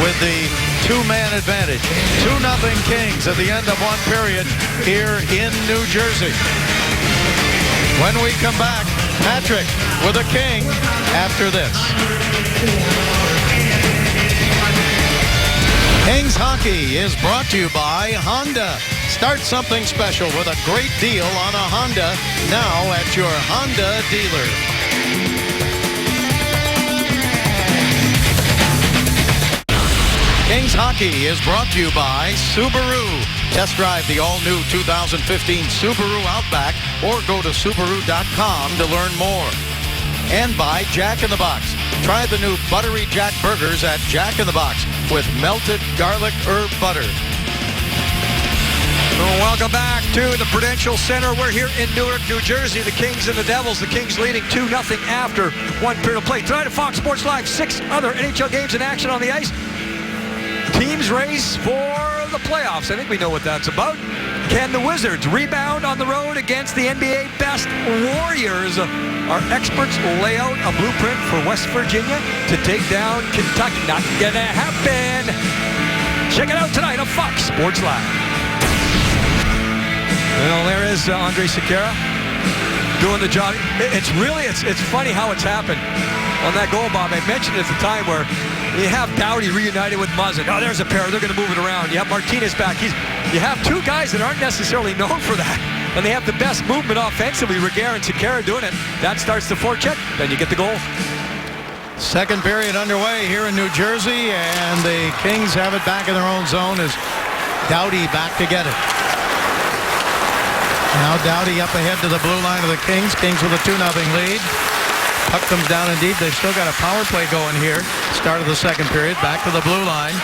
with the 2-man advantage. 2-0 Kings at the end of one period here in New Jersey. When we come back, Patrick with a King after this. Kings Hockey is brought to you by Honda. Start something special with a great deal on a Honda now at your Honda dealer. Kings Hockey is brought to you by Subaru. Test drive the all-new 2015 Subaru Outback or go to Subaru.com to learn more. And by Jack in the Box. Try the new Buttery Jack Burgers at Jack in the Box with melted garlic herb butter. Welcome back to the Prudential Center. We're here in Newark, New Jersey. The Kings and the Devils. The Kings leading 2-0 after one period of play. Tonight at Fox Sports Live, 6 other NHL games in action on the ice. Teams race for the playoffs. I think we know what that's about. Can the Wizards rebound on the road against the NBA best Warriors? Our experts lay out a blueprint for West Virginia to take down Kentucky. Not gonna happen. Check it out tonight on Fox Sports Live. Well, there is Andre Sekera doing the job. It's funny how it's happened. On that goal, Bob, I mentioned at the time where you have Doughty reunited with Muzzin. Oh, there's a pair. They're going to move it around. You have Martinez back. You have two guys that aren't necessarily known for that. And they have the best movement offensively. Reguer and Sekera doing it. That starts the forecheck. Then you get the goal. Second period underway here in New Jersey. And the Kings have it back in their own zone as Doughty back to get it. Now Doughty up ahead to the blue line of the Kings. Kings with a 2-0 lead. Puck comes down in deep. They've still got a power play going here. Start of the second period. Back to the blue line.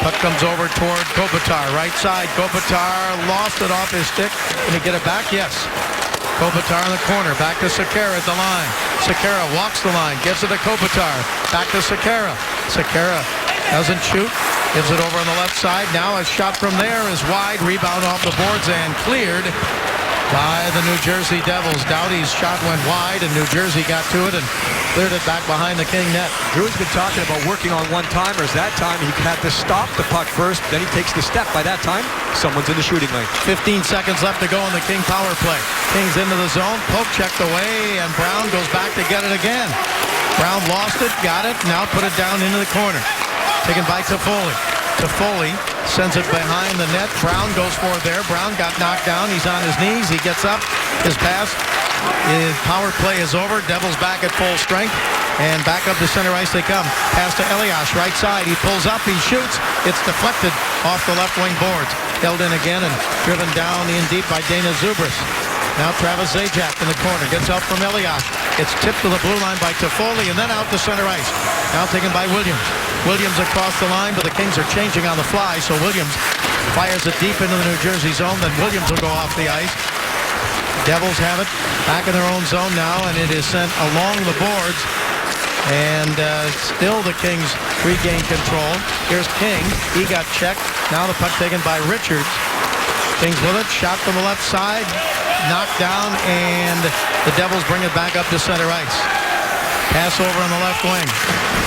Puck comes over toward Kopitar. Right side. Kopitar lost it off his stick. Can he get it back? Yes. Kopitar in the corner. Back to Sekera at the line. Sekera walks the line. Gives it to Kopitar. Back to Sekera. Sekera doesn't shoot. Gives it over on the left side. Now a shot from there is wide. Rebound off the boards and cleared by the New Jersey Devils. Doughty's shot went wide, and New Jersey got to it and cleared it back behind the King net. Drew's been talking about working on one-timers. That time he had to stop the puck first, then he takes the step. By that time, someone's in the shooting lane. 15 seconds left to go in the King power play. King's into the zone. Poke checked away, and Brown goes back to get it again. Brown lost it, got it, now put it down into the corner. Taken by Toffoli. Toffoli sends it behind the net. Brown goes for it there. Brown got knocked down. He's on his knees. He gets up. His pass. His power play is over. Devils back at full strength. And back up to center ice they come. Pass to Elias, right side. He pulls up. He shoots. It's deflected off the left wing boards. Held in again and driven down in deep by Dana Zubris. Now Travis Zajac in the corner. Gets help from Elias. It's tipped to the blue line by Toffoli and then out to center ice. Now taken by Williams. Williams across the line, but the Kings are changing on the fly, so Williams fires it deep into the New Jersey zone. Then Williams will go off the ice. Devils have it back in their own zone now, and it is sent along the boards. And still the Kings regain control. Here's King. He got checked. Now the puck taken by Richards. Kings with it. Shot from the left side. Knocked down, and the Devils bring it back up to center ice. Pass over on the left wing.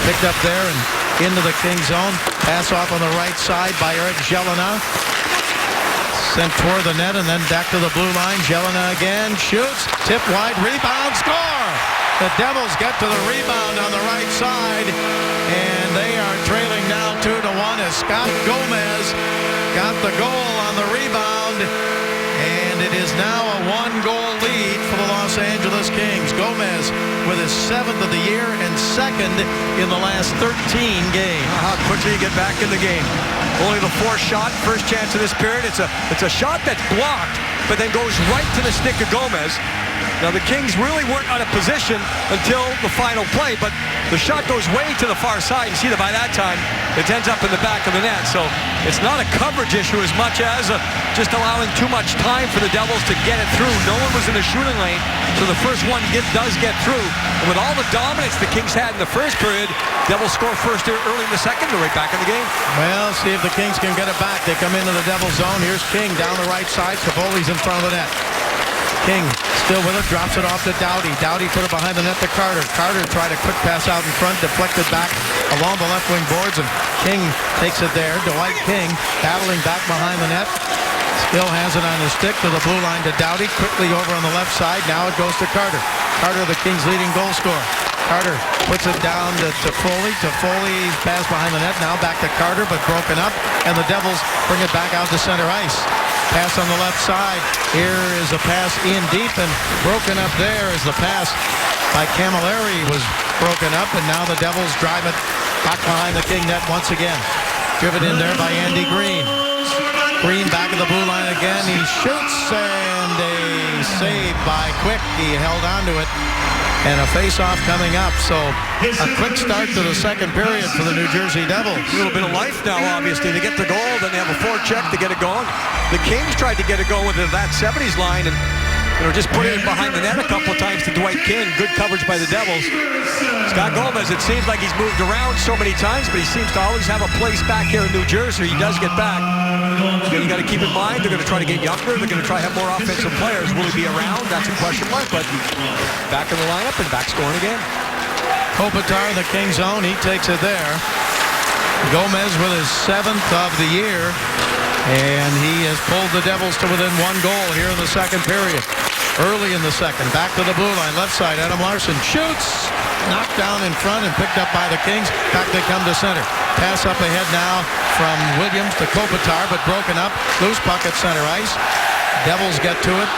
Picked up there and into the King zone. Pass off on the right side by Eric Jelena. Sent toward the net and then back to the blue line. Jelena again shoots. Tip wide. Rebound. Score! The Devils get to the rebound on the right side. And they are trailing now 2-1 as Scott Gomez got the goal on the rebound. And it is now a one-goal lead for the Los Angeles Kings. Gomez with his 7th of the year and 2nd in the last 13 games. How quickly you get back in the game. Only the 4th shot, first chance of this period. It's a shot that's blocked, but then goes right to the stick of Gomez. Now the Kings really weren't out of position until the final play, but the shot goes way to the far side. You see that by that time, it ends up in the back of the net. So it's not a coverage issue as much as just allowing too much time for the Devils to get it through. No one was in the shooting lane, so the first one does get through. And with all the dominance the Kings had in the first period, Devils score first here early in the second. They're right back in the game. Well, see if the Kings can get it back. They come into the Devils zone. Here's King down the right side. Toffoli's in front of the net. King still with it, drops it off to Doughty. Doughty put it behind the net to Carter. Carter tried a quick pass out in front, deflected back along the left wing boards, and King takes it there. Dwight King battling back behind the net. Still has it on his stick to the blue line to Doughty. Quickly over on the left side. Now it goes to Carter. Carter, the Kings' leading goal scorer. Carter puts it down to Toffoli. Toffoli's pass behind the net. Now back to Carter, but broken up. And the Devils bring it back out to center ice. Pass on the left side. Here is a pass in deep, and broken up there is the pass by Camilleri was broken up, and now the Devils drive it back behind the King net once again. Driven in there by Andy Green. Green back at the blue line again. He shoots, and a save by Quick. He held on to it. And a face-off coming up. So a quick start to the second period for the New Jersey Devils. A little bit of life now, obviously. They get the goal, then they have a forecheck to get it going. The Kings tried to get it going with that 70s line and just put it in behind the net a couple of times to Dwight King. Good coverage by the Devils. Scott Gomez, it seems like he's moved around so many times, but he seems to always have a place back here in New Jersey. He does get back. You got to keep in mind, they're going to try to get younger. They're going to try to have more offensive players. Will he be around? That's a question mark, but back in the lineup and back scoring again. Kopitar in the King zone. He takes it there. Gomez with his 7th of the year, and he has pulled the Devils to within 1 goal here in the second period. Early in the second, back to the blue line, left side, Adam Larsson shoots, knocked down in front and picked up by the Kings. Back they come to center. Pass up ahead now from Williams to Kopitar, but broken up. Loose puck at center ice. Devils get to it,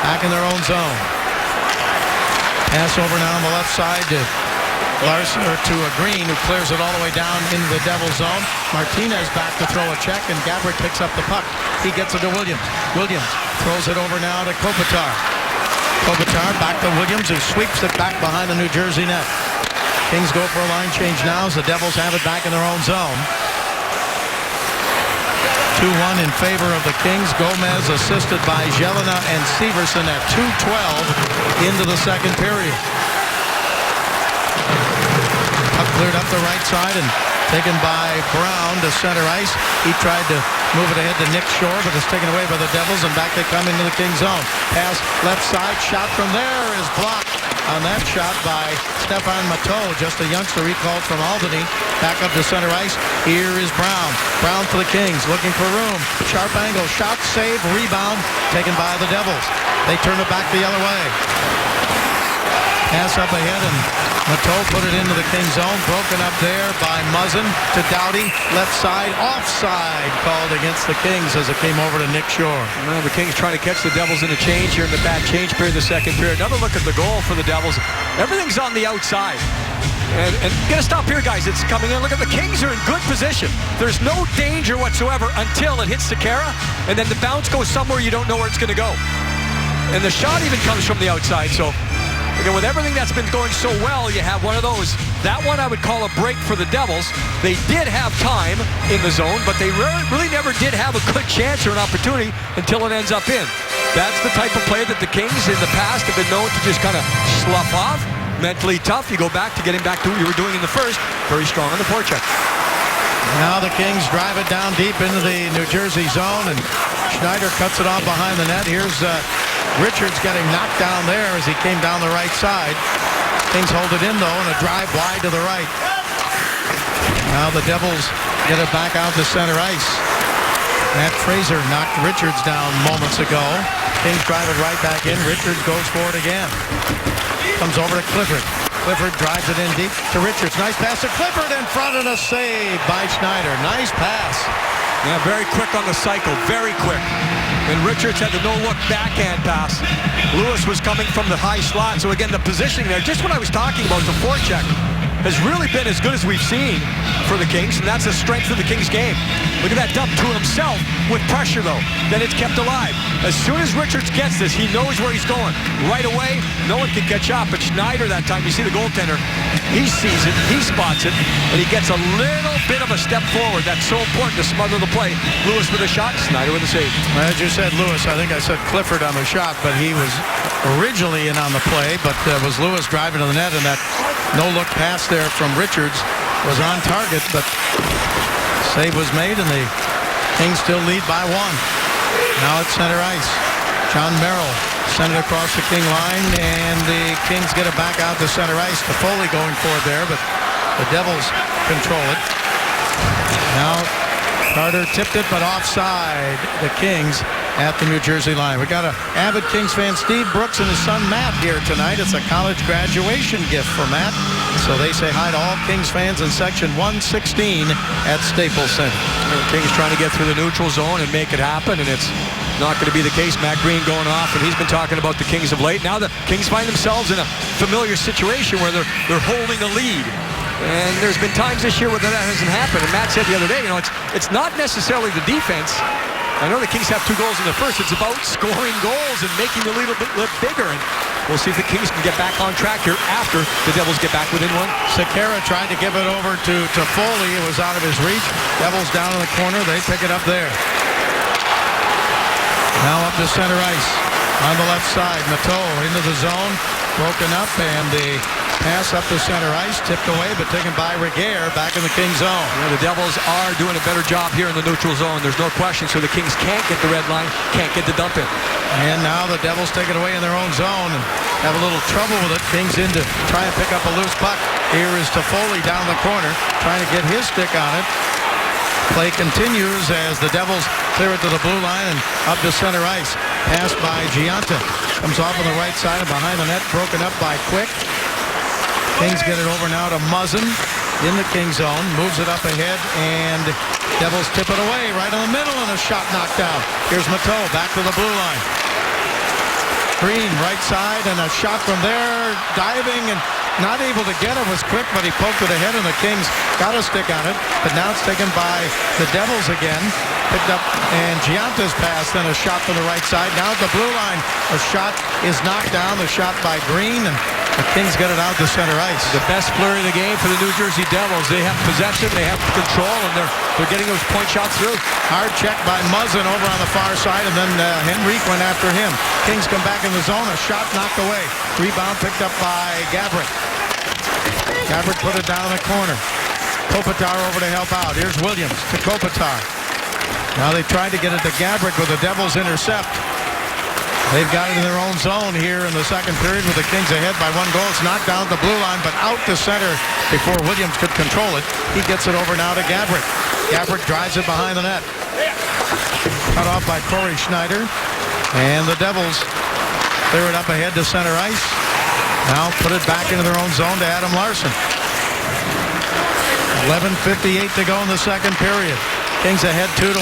back in their own zone. Pass over now on the left side to Larson, or to Green, who clears it all the way down into the Devils zone. Martinez back to throw a check, and Gabrick picks up the puck. He gets it to Williams. Williams throws it over now to Kopitar. Kopitar back to Williams, who sweeps it back behind the New Jersey net. Kings go for a line change now as the Devils have it back in their own zone. 2-1 in favor of the Kings. Gomez assisted by Jelena and Severson at 2:12 into the second period. Puck cleared up the right side and taken by Brown to center ice. He tried to move it ahead to Nick Shore, but it's taken away by the Devils, and back they come into the Kings zone. Pass left side, shot from there is blocked on that shot by Stefan Matteau, just a youngster recalled from Albany. Back up to center ice. Here is Brown. Brown for the Kings, looking for room. Sharp angle, shot, save, rebound, taken by the Devils. They turn it back the other way. Pass up ahead, and Matteau put it into the Kings zone. Broken up there by Muzzin to Doughty. Left side, offside called against the Kings as it came over to Nick Shore. Well, the Kings trying to catch the Devils in a change here in the bad change period, the second period. Another look at the goal for the Devils. Everything's on the outside. And gonna stop here, guys. It's coming in. Look at the Kings are in good position. There's no danger whatsoever until it hits Sekera, and then the bounce goes somewhere you don't know where it's going to go. And the shot even comes from the outside. So, again, with everything that's been going so well, you have one of those. That one I would call a break for the Devils. They did have time in the zone, but they really never did have a good chance or an opportunity until it ends up in. That's the type of play that the Kings in the past have been known to just kind of slough off. Mentally tough. You go back to getting back to what you were doing in the first. Very strong on the forecheck. Now the Kings drive it down deep into the New Jersey zone, and Schneider cuts it off behind the net. Here's Richards getting knocked down there as he came down the right side. Kings hold it in, though, and a drive wide to the right. Now the Devils get it back out to center ice. Matt Fraser knocked Richards down moments ago. Kings drive it right back in. Richards goes for it again. Comes over to Clifford. Clifford drives it in deep to Richards. Nice pass to Clifford in front of the save by Schneider. Nice pass. Yeah, very quick on the cycle. Very quick. And Richards had the no-look backhand pass. Lewis was coming from the high slot. So again, the positioning there, just what I was talking about, the forecheck, has really been as good as we've seen for the Kings, and that's the strength of the Kings game. Look at that dump to himself with pressure, though. Then it's kept alive. As soon as Richards gets this, he knows where he's going. Right away, no one can catch up. But Schneider that time, you see the goaltender, he sees it, he spots it, and he gets a little bit of a step forward. That's so important to smother the play. Lewis with a shot, Schneider with a save. As you said, Lewis, I think I said Clifford on the shot, but he was originally in on the play, but was Lewis driving to the net, and that no-look pass there from Richards was on target, but save was made, and the Kings still lead by one. Now it's center ice. John Merrill sent it across the King line, and the Kings get it back out to center ice. Toffoli going for it there, but the Devils control it. Now Carter tipped it, but offside. The Kings at the New Jersey line. We got an avid Kings fan, Steve Brooks, and his son Matt here tonight. It's a college graduation gift for Matt. So they say hi to all Kings fans in section 116 at Staples Center. The Kings trying to get through the neutral zone and make it happen, and it's not going to be the case. Matt Green going off, and he's been talking about the Kings of late. Now the Kings find themselves in a familiar situation where they're holding a lead. And there's been times this year where that hasn't happened. And Matt said the other day, it's not necessarily the defense. I know the Kings have 2 goals in the first. It's about scoring goals and making the lead a bit bigger. And we'll see if the Kings can get back on track here after the Devils get back within one. Sekera tried to give it over to Foley. It was out of his reach. Devils down in the corner. They pick it up there. Now up to center ice. On the left side, Matteau into the zone. Broken up, and the pass up to center ice, tipped away, but taken by Regehr back in the Kings zone. Yeah, the Devils are doing a better job here in the neutral zone. There's no question. So the Kings can't get the red line, can't get the dump in. And now the Devils take it away in their own zone and have a little trouble with it. Kings in to try and pick up a loose puck. Here is Toffoli down the corner, trying to get his stick on it. Play continues as the Devils clear it to the blue line and up to center ice. Passed by Gianta. Comes off on the right side and behind the net, broken up by Quick. Kings get it over now to Muzzin in the King zone. Moves it up ahead, and Devils tip it away right in the middle, and a shot knocked down. Here's Matteau back to the blue line. Green right side, and a shot from there, diving, and not able to get it. Was quick, but he poked it ahead, and the Kings got a stick on it. But now it's taken by the Devils again. Picked up, and Gianta's pass, then a shot from the right side. Now at the blue line, a shot is knocked down. The shot by Green, and the Kings get it out to center ice. The best player in the game for the New Jersey Devils. They have possession, they have control, and they're getting those point shots through. Hard check by Muzzin over on the far side, and then Henrique went after him. Kings come back in the zone. A shot knocked away. Rebound picked up by Gabrick. Gabrick put it down in the corner. Kopitar over to help out. Here's Williams to Kopitar. Now they tried to get it to Gabrick with the Devils intercept. They've got it in their own zone here in the second period with the Kings ahead by 1 goal. It's knocked down at the blue line, but out to center before Williams could control it. He gets it over now to Gabrick. Gabrick drives it behind the net. Cut off by Corey Schneider. And the Devils clear it up ahead to center ice. Now put it back into their own zone to Adam Larsson. 11:58 to go in the second period. Kings ahead 2-1.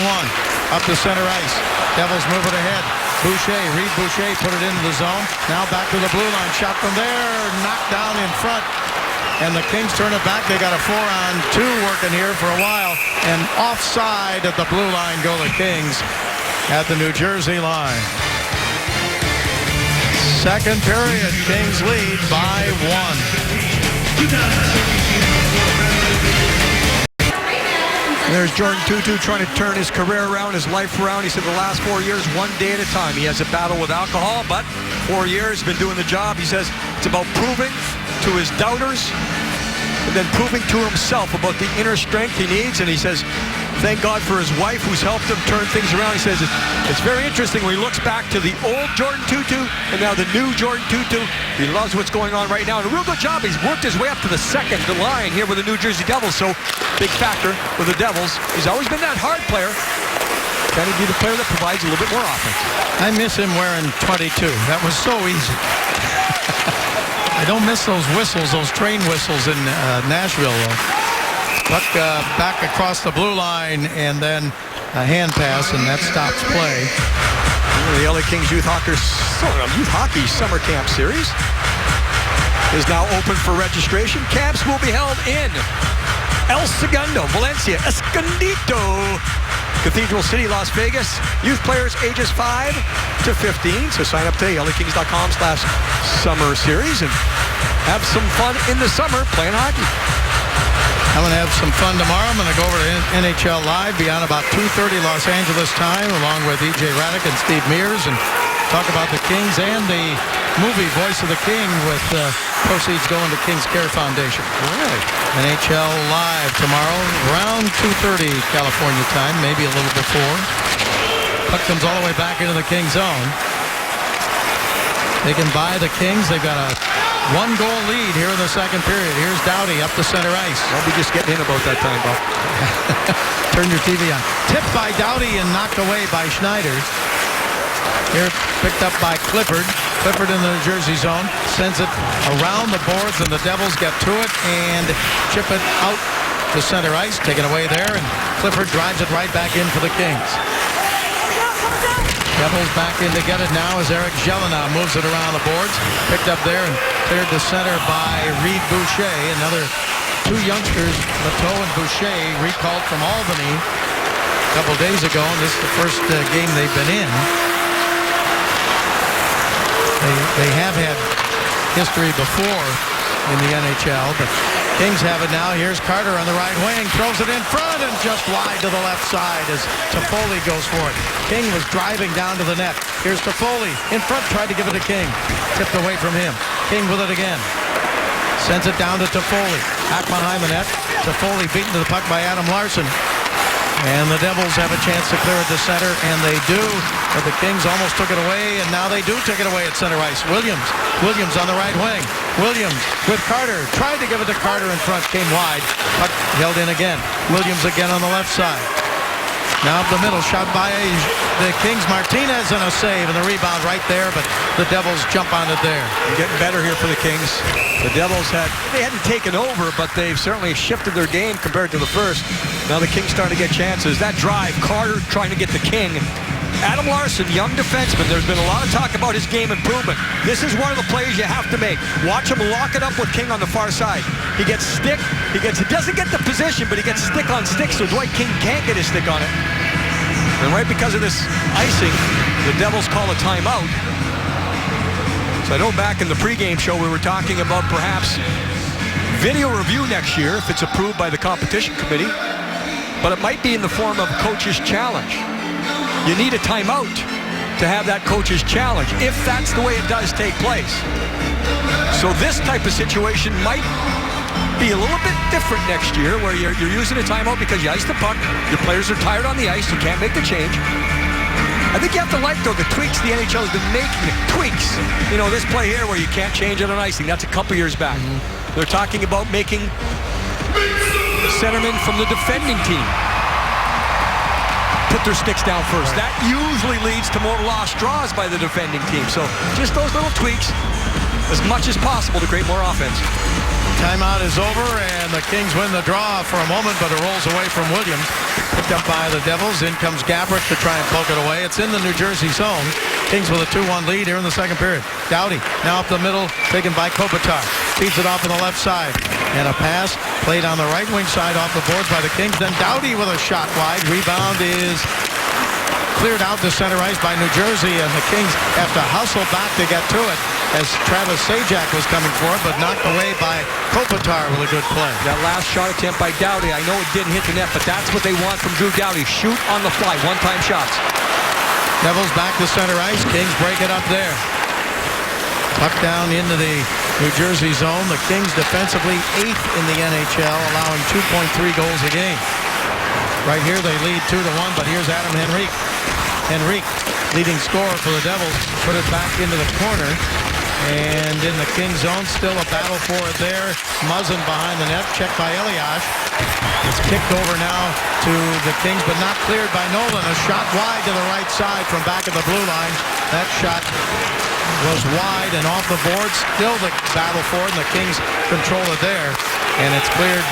Up to center ice. Devils move it ahead. Boucher, Reed Boucher put it into the zone. Now back to the blue line. Shot from there. Knocked down in front. And the Kings turn it back. They got a 4-on-2 working here for a while. And offside at the blue line go the Kings at the New Jersey line. Second period. Kings lead by 1. There's Jordan Tootoo trying to turn his career around, his life around. He said the last 4 years, one day at a time. He has a battle with alcohol, but 4 years, been doing the job. He says it's about proving to his doubters and then proving to himself about the inner strength he needs. And he says, thank God for his wife who's helped him turn things around. He says it's very interesting when he looks back to the old Jordan Tootoo and now the new Jordan Tootoo. He loves what's going on right now. And a real good job. He's worked his way up to the second line here with the New Jersey Devils. So big factor with the Devils. He's always been that hard player. Can he be the player that provides a little bit more offense? I miss him wearing 22. That was so easy. I don't miss those whistles, those train whistles in Nashville, though. Puck back across the blue line, and then a hand pass, and that stops play. The LA Kings Youth Hockey Summer Camp Series is now open for registration. Camps will be held in El Segundo, Valencia, Escondido, Cathedral City, Las Vegas. Youth players ages 5 to 15. So sign up today, LAKings.com/summer series, and have some fun in the summer playing hockey. I'm going to have some fun tomorrow. I'm going to go over to NHL Live, be on about 2:30 Los Angeles time, along with E.J. Raddick and Steve Mears, and talk about the Kings and the movie Voice of the King with proceeds going to Kings Care Foundation. All right. NHL Live tomorrow, around 2:30 California time, maybe a little before. Puck comes all the way back into the Kings zone. They can buy the Kings. They've got a 1-goal lead here in the second period. Here's Doughty up to center ice. Don't be just getting in about that time, Bob. Turn your TV on. Tipped by Doughty and knocked away by Schneider. Here picked up by Clifford. Clifford in the New Jersey zone. Sends it around the boards, and the Devils get to it and chip it out to center ice. Taken away there, and Clifford drives it right back in for the Kings. Devils back in to get it now as Eric Jelena moves it around the boards. Picked up there and cleared to center by Reed Boucher. Another 2 youngsters, Leteau and Boucher, recalled from Albany a couple days ago, and this is the first game they've been in. They have had history before in the NHL, but Kings have it now. Here's Carter on the right wing, throws it in front and just wide to the left side as Toffoli goes for it. King was driving down to the net. Here's Toffoli in front, tried to give it to King. Tipped away from him. King with it again. Sends it down to Toffoli. Back behind the net. Toffoli beaten to the puck by Adam Larsson. And the Devils have a chance to clear it to center, and they do. But the Kings almost took it away, and now they do take it away at center ice. Williams on the right wing. Williams with Carter. Tried to give it to Carter in front. Came wide. Puck held in again. Williams again on the left side. Now up the middle. Shot by the Kings. Martinez and a save, and the rebound right there, but the Devils jump on it there. Getting better here for the Kings. The Devils hadn't taken over, but they've certainly shifted their game compared to the first. Now the Kings starting to get chances. That drive, Carter trying to get the King. Adam Larsson, young defenseman. There's been a lot of talk about his game improvement. This is one of the plays you have to make. Watch him lock it up with King on the far side. He gets stick. He doesn't get the position, but he gets stick on stick, so Dwight King can't get his stick on it. And right because of this icing, the Devils call a timeout. So I know back in the pregame show we were talking about perhaps video review next year if it's approved by the competition committee, but it might be in the form of coach's challenge. You need a timeout to have that coach's challenge if that's the way it does take place. So this type of situation might be a little bit different next year where you're using a timeout because you iced the puck, your players are tired on the ice, you can't make the change. I think you have to like, though, the tweaks the NHL has been making. Tweaks. You know, this play here where you can't change it on icing, that's a couple years back. They're talking about making centermen from the defending team put their sticks down first. That usually leads to more lost draws by the defending team. So just those little tweaks, as much as possible to create more offense. Timeout is over, and the Kings win the draw for a moment, but it rolls away from Williams. Picked up by the Devils. In comes Gaborik to try and poke it away. It's in the New Jersey zone. Kings with a 2-1 lead here in the second period. Doughty now up the middle, taken by Kopitar. Feeds it off on the left side. And a pass played on the right wing side off the boards by the Kings. Then Doughty with a shot wide. Rebound is cleared out to center ice by New Jersey, and the Kings have to hustle back to get to it as Travis Sajak was coming for it, but knocked away by Kopitar with a good play. That last shot attempt by Doughty, I know it didn't hit the net, but that's what they want from Drew Doughty. Shoot on the fly, one-time shots. Devils back to center ice. Kings break it up there. Puck down into the New Jersey zone. The Kings defensively 8th in the NHL, allowing 2.3 goals a game. Right here they lead 2-1, but here's Adam Henrique. Henrique, leading scorer for the Devils, put it back into the corner. And in the Kings zone, still a battle for it there. Muzzin behind the net, checked by Elias. It's kicked over now to the Kings, but not cleared by Nolan. A shot wide to the right side from back of the blue line. That shot was wide and off the board. Still the battle for it, and the Kings control it there. And it's cleared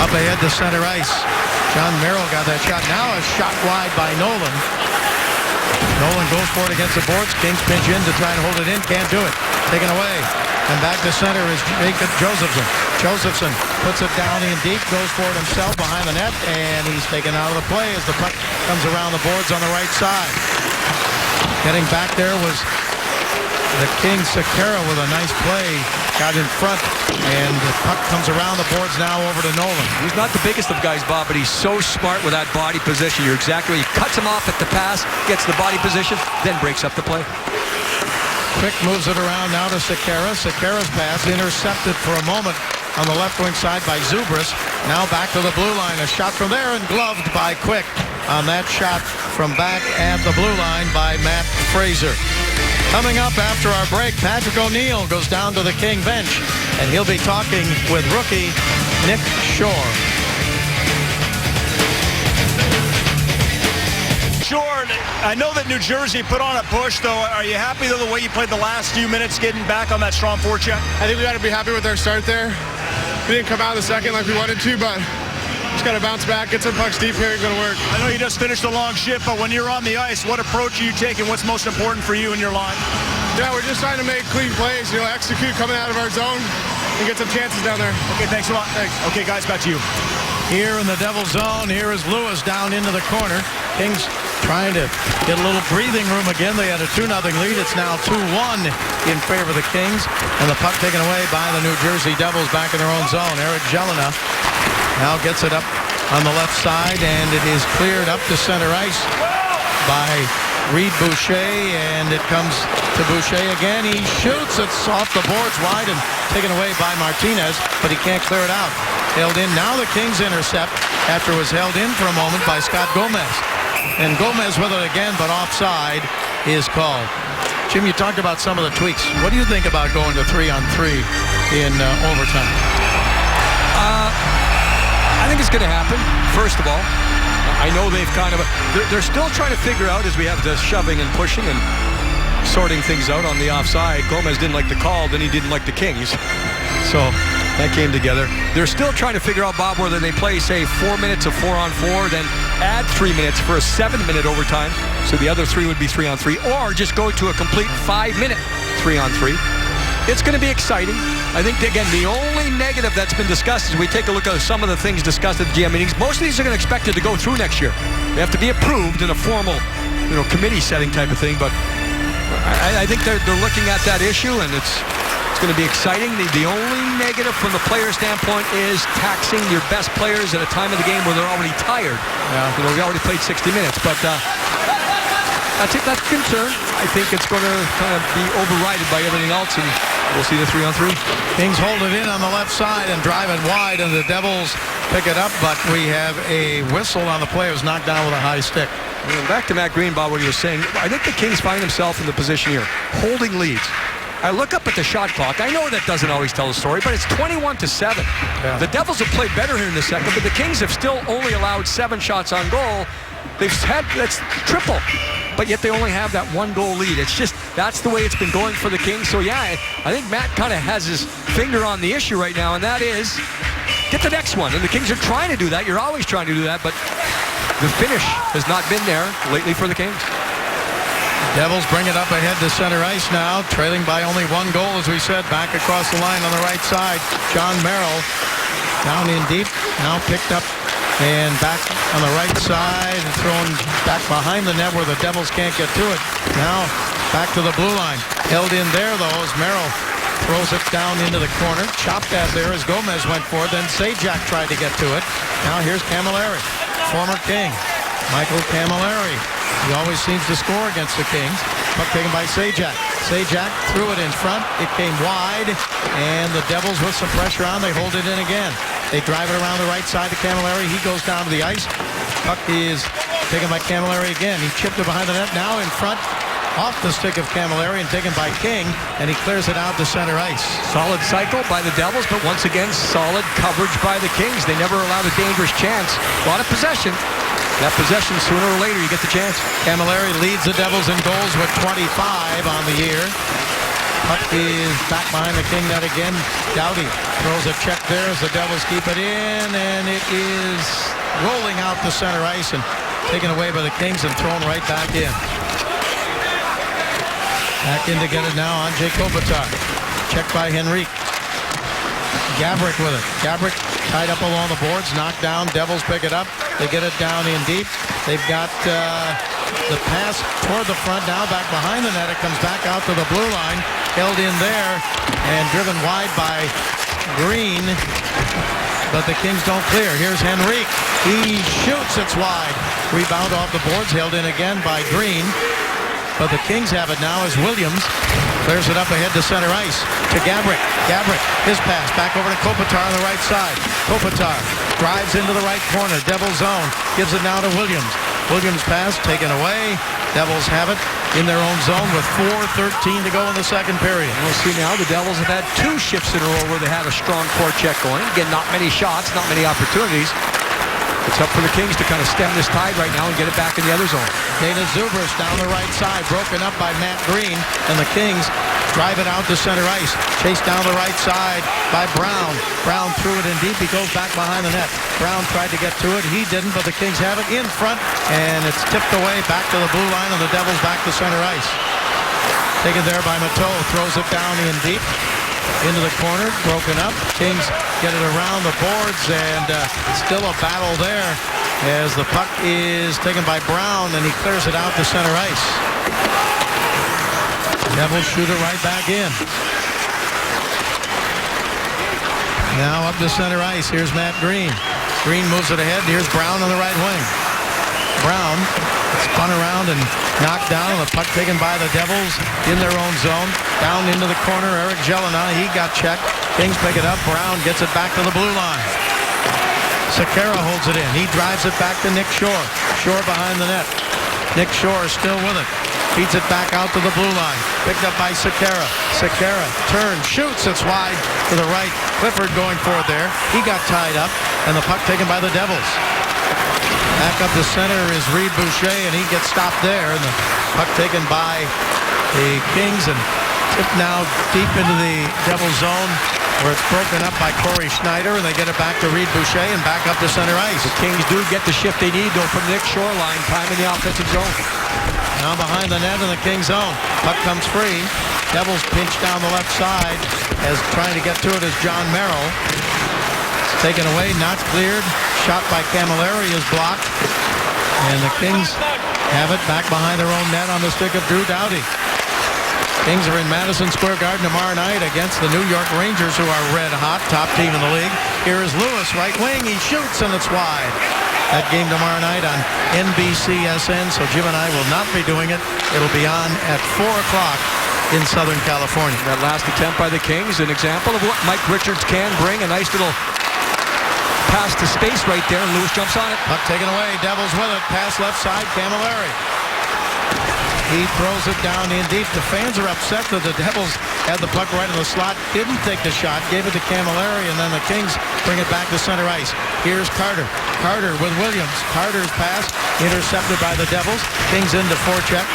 up ahead to center ice. John Merrill got that shot. Now a shot wide by Nolan. Nolan goes for it against the boards. Kings pinch in to try and hold it in. Can't do it. Taken away. And back to center is Jacob Josephson. Josephson puts it down in deep. Goes for it himself behind the net. And he's taken out of the play as the puck comes around the boards on the right side. Getting back there was the Kings. Sekera with a nice play. Got in front, and the puck comes around the boards now over to Nolan. He's not the biggest of guys, Bob, but he's so smart with that body position. You're exactly right. He cuts him off at the pass, gets the body position, then breaks up the play. Quick moves it around now to Sekera. Sekera's pass intercepted for a moment on the left wing side by Zubris. Now back to the blue line. A shot from there and gloved by Quick on that shot from back at the blue line by Matt Fraser. Coming up after our break, Patrick O'Neill goes down to the King bench, and he'll be talking with rookie Nick Shore. Shore, I know that New Jersey put on a push, though. Are you happy, though, the way you played the last few minutes, getting back on that strong forecheck? I think we got to be happy with our start there. We didn't come out in the second like we wanted to, but just got to bounce back, get some pucks deep here, and go to work. I know you just finished a long shift, but when you're on the ice, what approach are you taking? What's most important for you and your line? Yeah, we're just trying to make clean plays, execute coming out of our zone and get some chances down there. Okay, thanks a lot. Thanks. Okay, guys, back to you. Here in the Devil zone, here is Lewis down into the corner. Kings trying to get a little breathing room again. They had a 2-0 lead. It's now 2-1 in favor of the Kings. And the puck taken away by the New Jersey Devils back in their own zone. Eric Jelena now gets it up on the left side, and it is cleared up to center ice by Reed Boucher, and it comes to Boucher again. He shoots. It's off the boards wide and taken away by Martinez, but he can't clear it out. Held in. Now the Kings intercept after it was held in for a moment by Scott Gomez. And Gomez with it again, but offside is called. Jim, you talked about some of the tweaks. What do you think about going to 3-on-3 in overtime? I think it's going to happen, first of all. I know they've kind of... They're still trying to figure out as we have the shoving and pushing and sorting things out on the offside. Gomez didn't like the call, then he didn't like the Kings. So that came together. They're still trying to figure out, Bob, whether they play, say, 4 minutes of 4-on-4, then add 3 minutes for a 7-minute overtime, so the other 3 would be 3-on-3, or just go to a complete 5-minute 3-on-3. It's going to be exciting. I think, again, the only negative that's been discussed is we take a look at some of the things discussed at the GM meetings. Most of these are going to expect it to go through next year. They have to be approved in a formal, committee setting type of thing. But I think they're looking at that issue, and it's going to be exciting. The only negative from the player standpoint is taxing your best players at a time of the game where they're already tired. Yeah. We already played 60 minutes, but that's a concern. I think it's going to kind of be overridden by everything else, and we'll see the 3-on-3. Kings hold it in on the left side and drive it wide, and the Devils pick it up, but we have a whistle on the play. It was knocked down with a high stick. And back to Matt Green, Bob, what he was saying. I think the Kings find themselves in the position here, holding leads. I look up at the shot clock. I know that doesn't always tell the story, but it's 21-7. Yeah. The Devils have played better here in the second, but the Kings have still only allowed 7 shots on goal. That's triple, but yet they only have that 1-goal lead. It's just, that's the way it's been going for the Kings. So yeah, I think Matt kind of has his finger on the issue right now, and that is get the next one. And the Kings are trying to do that. You're always trying to do that, but the finish has not been there lately for the Kings. Devils bring it up ahead to center ice now, trailing by only 1 goal, as we said, back across the line on the right side. John Merrill down in deep, now picked up and back on the right side and thrown back behind the net where the Devils can't get to it. Now back to the blue line. Held in there, though, as Merrill throws it down into the corner. Chopped at there as Gomez went for it. Then Sajak tried to get to it. Now here's Camilleri, former King. Michael Camilleri. He always seems to score against the Kings. Puck taken by Sajak. Sajak threw it in front. It came wide, and the Devils with some pressure on, they hold it in again. They drive it around the right side to Camilleri. He goes down to the ice. Puck is taken by Camilleri again. He chipped it behind the net. Now in front, off the stick of Camilleri and taken by King, and he clears it out to center ice. Solid cycle by the Devils, but once again, solid coverage by the Kings. They never allowed a dangerous chance. A lot of possession. That possession, sooner or later, you get the chance. Camilleri leads the Devils in goals with 25 on the year. Puck is back behind the King net again. Doughty throws a check there as the Devils keep it in, and it is rolling out to center ice and taken away by the Kings and thrown right back in. Back in to get it now on Jake Kopitar. Checked by Henrique. Gabrick with it. Gabrick tied up along the boards, knocked down. Devils pick it up. They get it down in deep. They've got the pass toward the front now, back behind the net. It comes back out to the blue line. Held in there and driven wide by Green. But the Kings don't clear. Here's Henrique. He shoots. It's wide. Rebound off the boards. Held in again by Green. But the Kings have it now as Williams clears it up ahead to center ice to Gabrick. Gabrick, his pass back over to Kopitar on the right side. Kopitar drives into the right corner. Devils zone. Gives it now to Williams. Williams pass taken away. Devils have it in their own zone with 4:13 to go in the second period. We'll see now the Devils have had 2 shifts in a row where they had a strong forecheck going. Again, not many shots, not many opportunities. It's up for the Kings to kind of stem this tide right now and get it back in the other zone. Dana Zubris down the right side, broken up by Matt Green, and the Kings drive it out to center ice. Chased down the right side by Brown. Brown threw it in deep. He goes back behind the net. Brown tried to get to it. He didn't, but the Kings have it in front, and it's tipped away back to the blue line, and the Devils back to center ice. Taken there by Mateau. Throws it down in deep. Into the corner, broken up. Kings get it around the boards, and still a battle there as the puck is taken by Brown, and he clears it out to center ice. Devils shoot it right back in. Now up to center ice. Here's Matt Green. Green moves it ahead. Here's Brown on the right wing. Brown spun around and knocked down, and the puck taken by the Devils in their own zone. Down into the corner, Eric Jelena, he got checked. Kings pick it up. Brown gets it back to the blue line. Sekera holds it in. He drives it back to Nick Shore. Shore behind the net. Nick Shore still with it. Feeds it back out to the blue line. Picked up by Sekera. Sekera turns, shoots. It's wide to the right. Clifford going for it there. He got tied up, and the puck taken by the Devils. Back up the center is Reed Boucher, and he gets stopped there. And the puck taken by the Kings, and tipped now deep into the Devils zone. where it's broken up by Corey Schneider, and they get it back to Reed Boucher and back up to center ice. The Kings do get the shift they need, though, from Nick Shoreline, time in the offensive zone. Now behind the net in the Kings zone. Puck comes free. Devils pinch down the left side as trying to get to it is John Merrill. It's taken away, not cleared. Shot by Camilleri is blocked. And the Kings have it back behind their own net on the stick of Drew Doughty. Kings are in Madison Square Garden tomorrow night against the New York Rangers, who are red hot, top team in the league. Here is Lewis, right wing. He shoots, and it's wide. That game tomorrow night on NBCSN, so Jim and I will not be doing it. It'll be on at 4 o'clock in Southern California. That last attempt by the Kings, an example of what Mike Richards can bring. A nice little pass to space right there, and Lewis jumps on it. Puck taken away. Devils with it. Pass left side. Camilleri. He throws it down in deep. The fans are upset that the Devils had the puck right in the slot. Didn't take the shot. Gave it to Camilleri, and then the Kings bring it back to center ice. Here's Carter. Carter with Williams. Carter's pass intercepted by the Devils. Kings into forecheck.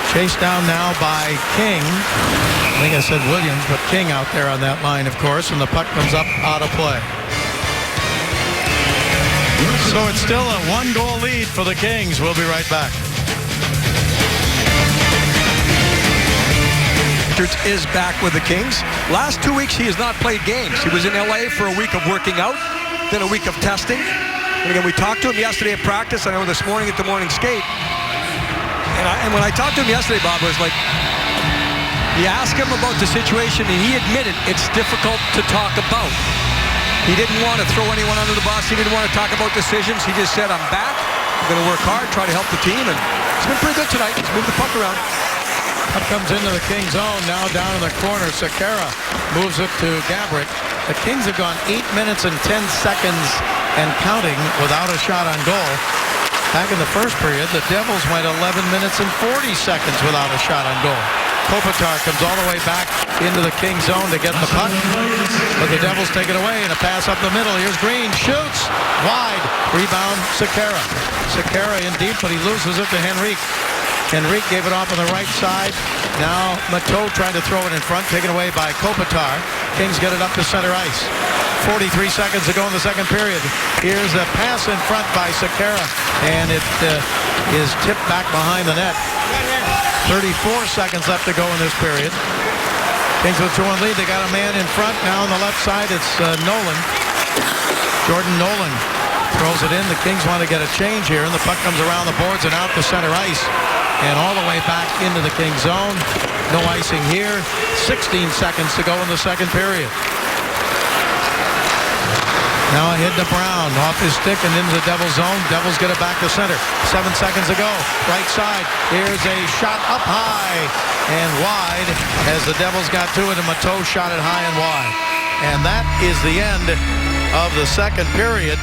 Chased down now by King. I think I said Williams, but King out there on that line, of course, and the puck comes up out of play. So it's still a one-goal lead for the Kings. We'll be right back. Richards is back with the Kings. Last 2 weeks he has not played games. He was in LA for a week of working out, then a week of testing. And again, we talked to him yesterday at practice. I know this morning at the morning skate. And when I talked to him yesterday, Bob, was like, he asked him about the situation, and he admitted it's difficult to talk about. He didn't want to throw anyone under the bus. He didn't want to talk about decisions. He just said, I'm back. I'm going to work hard, try to help the team. And it's been pretty good tonight. He's moved the puck around. Puck comes into the Kings zone. Now down in the corner. Sekera moves it to Gabrick. The Kings have gone 8 minutes and 10 seconds and counting without a shot on goal. Back in the first period, the Devils went 11 minutes and 40 seconds without a shot on goal. Kopitar comes all the way back into the Kings zone to get the puck, but the Devils take it away, and a pass up the middle. Here's Green, shoots, wide, rebound, Sekera. Sekera in deep, but he loses it to Henrique. Henrique gave it off on the right side. Now Mateau trying to throw it in front, taken away by Kopitar. Kings get it up to center ice. 43 seconds to go in the second period. Here's a pass in front by Sekera, and it is tipped back behind the net. 34 seconds left to go in this period. Kings with 2-1 lead. They got a man in front. Now on the left side, it's Nolan. Jordan Nolan throws it in. The Kings want to get a change here, and the puck comes around the boards and out to center ice. And all the way back into the Kings zone. No icing here. 16 seconds to go in the second period. Now ahead to Brown, off his stick and into the Devils zone. Devils get it back to center. 7 seconds to go. Right side. Here's a shot up high and wide as the Devils got to it, and Mateau shot it high and wide. And that is the end of the second period.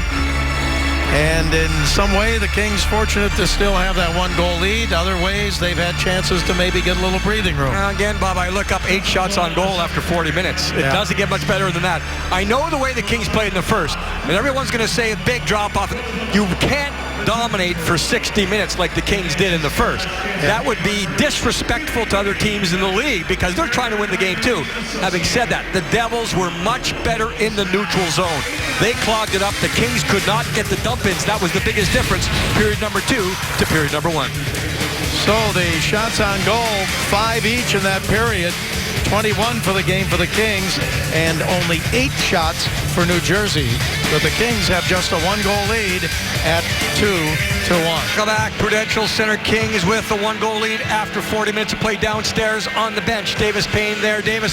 And in some way, the Kings fortunate to still have that one-goal lead. Other ways, they've had chances to maybe get a little breathing room. Again, Bob, I look up 8 shots on goal after 40 minutes. It doesn't get much better than that. I know the way the Kings played in the first, and everyone's going to say a big drop-off. You can't dominate for 60 minutes like the Kings did in the first. That would be disrespectful to other teams in the league because they're trying to win the game too. Having said that, the Devils were much better in the neutral zone. They clogged it up. The Kings could not get the dump-ins. That was the biggest difference, period number 2 to period number 1. So the shots on goal, 5 each in that period. 21 for the game for the Kings, and only 8 shots for New Jersey. But the Kings have just a 1-goal lead at 2-1. Come back, Prudential Center Kings with the 1-goal lead after 40 minutes of play downstairs on the bench. Davis Payne there. Davis,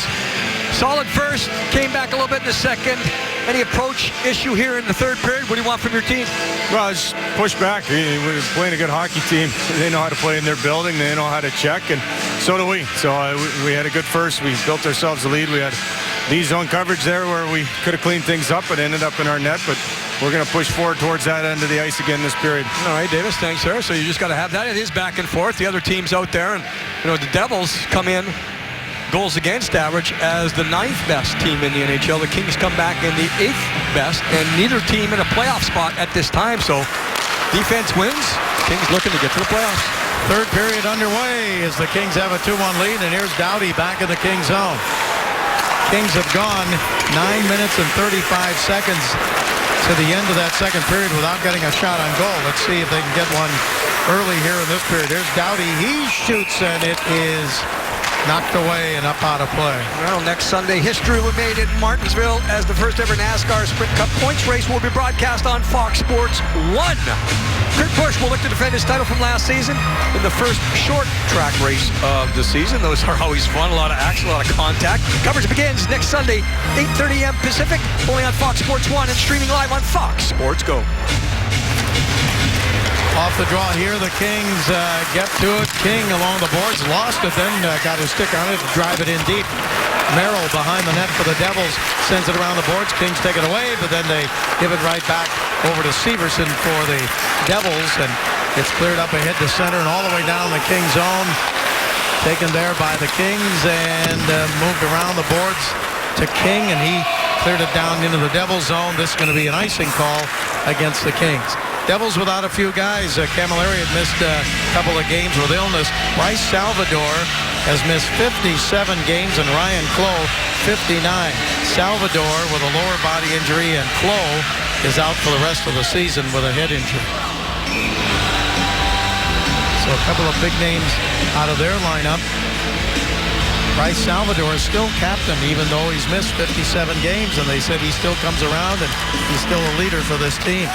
solid first, came back a little bit in the second. Any approach issue here in the third period? What do you want from your team? Well, just push back. We're playing a good hockey team. They know how to play in their building. They know how to check, and so do we. So we had a good first. We built ourselves a lead. We had D-zone coverage there where we could have cleaned things up, but ended up in our net. But we're going to push forward towards that end of the ice again this period. All right, Davis, thanks, sir. So you just got to have that. It is back and forth. The other teams out there, and the Devils come in goals against average as the 9th best team in the NHL. The Kings come back in the 8th best, and neither team in a playoff spot at this time. So defense wins. Kings looking to get to the playoffs. Third period underway as the Kings have a 2-1 lead, and here's Doughty back in the Kings zone. Kings have gone 9 minutes and 35 seconds to the end of that second period without getting a shot on goal. Let's see if they can get one early here in this period. There's Doughty. He shoots, and it is knocked away and up out of play. Well, next Sunday, history will be made in Martinsville as the first ever NASCAR Sprint Cup points race will be broadcast on Fox Sports 1. Kurt Busch will look to defend his title from last season in the first short track race of the season. Those are always fun, a lot of action, a lot of contact. Coverage begins next Sunday, 8:30 a.m. Pacific, only on Fox Sports 1 and streaming live on Fox Sports Go. Off the draw here, the Kings get to it. King along the boards, lost it, then got his stick on it to drive it in deep. Merrill behind the net for the Devils, sends it around the boards. Kings take it away, but then they give it right back over to Severson for the Devils, and it's cleared up ahead to center and all the way down the King zone. Taken there by the Kings and moved around the boards to King, and he cleared it down into the Devils zone. This is going to be an icing call against the Kings. Devils without a few guys. Camilleri had missed a couple of games with illness. Bryce Salvador has missed 57 games, and Ryan Clough 59. Salvador with a lower body injury, and Clough is out for the rest of the season with a head injury. So a couple of big names out of their lineup. Bryce Salvador is still captain, even though he's missed 57 games, and they said he still comes around and he's still a leader for this team.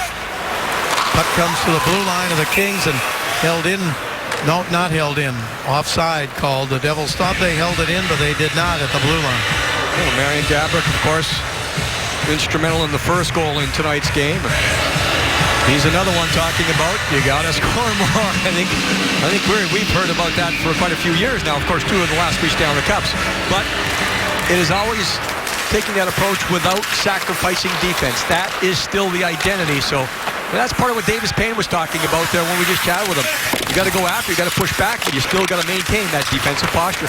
Puck comes to the blue line of the Kings and held in. No, not held in. Offside called. The Devils thought they held it in, but they did not at the blue line. Well, Marian Gaborik, of course, instrumental in the first goal in tonight's game. He's another one talking about, you got to score more. I think we've heard about that for quite a few years now. Of course, 2 of the last 3 Stanley Cups. But it is always taking that approach without sacrificing defense. That is still the identity. So that's part of what Davis Payne was talking about there when we just chatted with him. You got to go after, you got to push back, but you still got to maintain that defensive posture.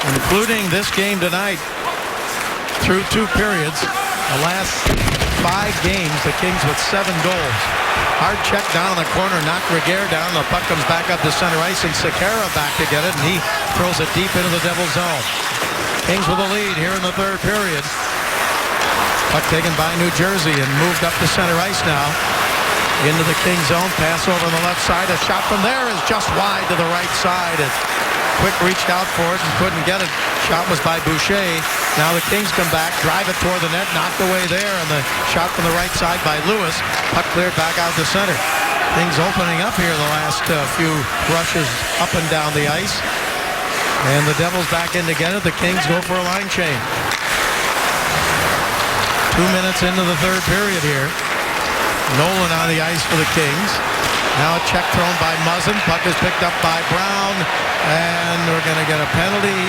Including this game tonight, through 2 periods, the last 5 games, the Kings with 7 goals. Hard check down in the corner, knocked Reguer down. The puck comes back up to center ice, and Sekera back to get it, and he throws it deep into the Devils zone. Kings with a lead here in the 3rd period. Puck taken by New Jersey and moved up to center ice now. Into the King zone, pass over on the left side. A shot from there is just wide to the right side. And Quick reached out for it and couldn't get it. Shot was by Boucher. Now the Kings come back, drive it toward the net, knocked away there, and the shot from the right side by Lewis. Puck cleared back out to center. Things opening up here the last few rushes up and down the ice. And the Devils back in to get it. The Kings go for a line change. 2 minutes into the 3rd period here. Nolan on the ice for the Kings. Now a check thrown by Muzzin. Puck is picked up by Brown. And we're going to get a penalty.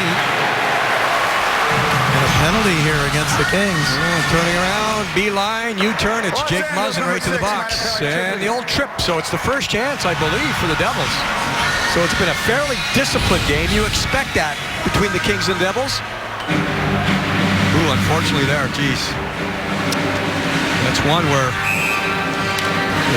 And a penalty here against the Kings. Turning around, beeline, U-turn. It's Jake Muzzin right to the box. And the old trip. So it's the first chance, I believe, for the Devils. So it's been a fairly disciplined game. You expect that between the Kings and Devils. Ooh, unfortunately there, geez. That's one where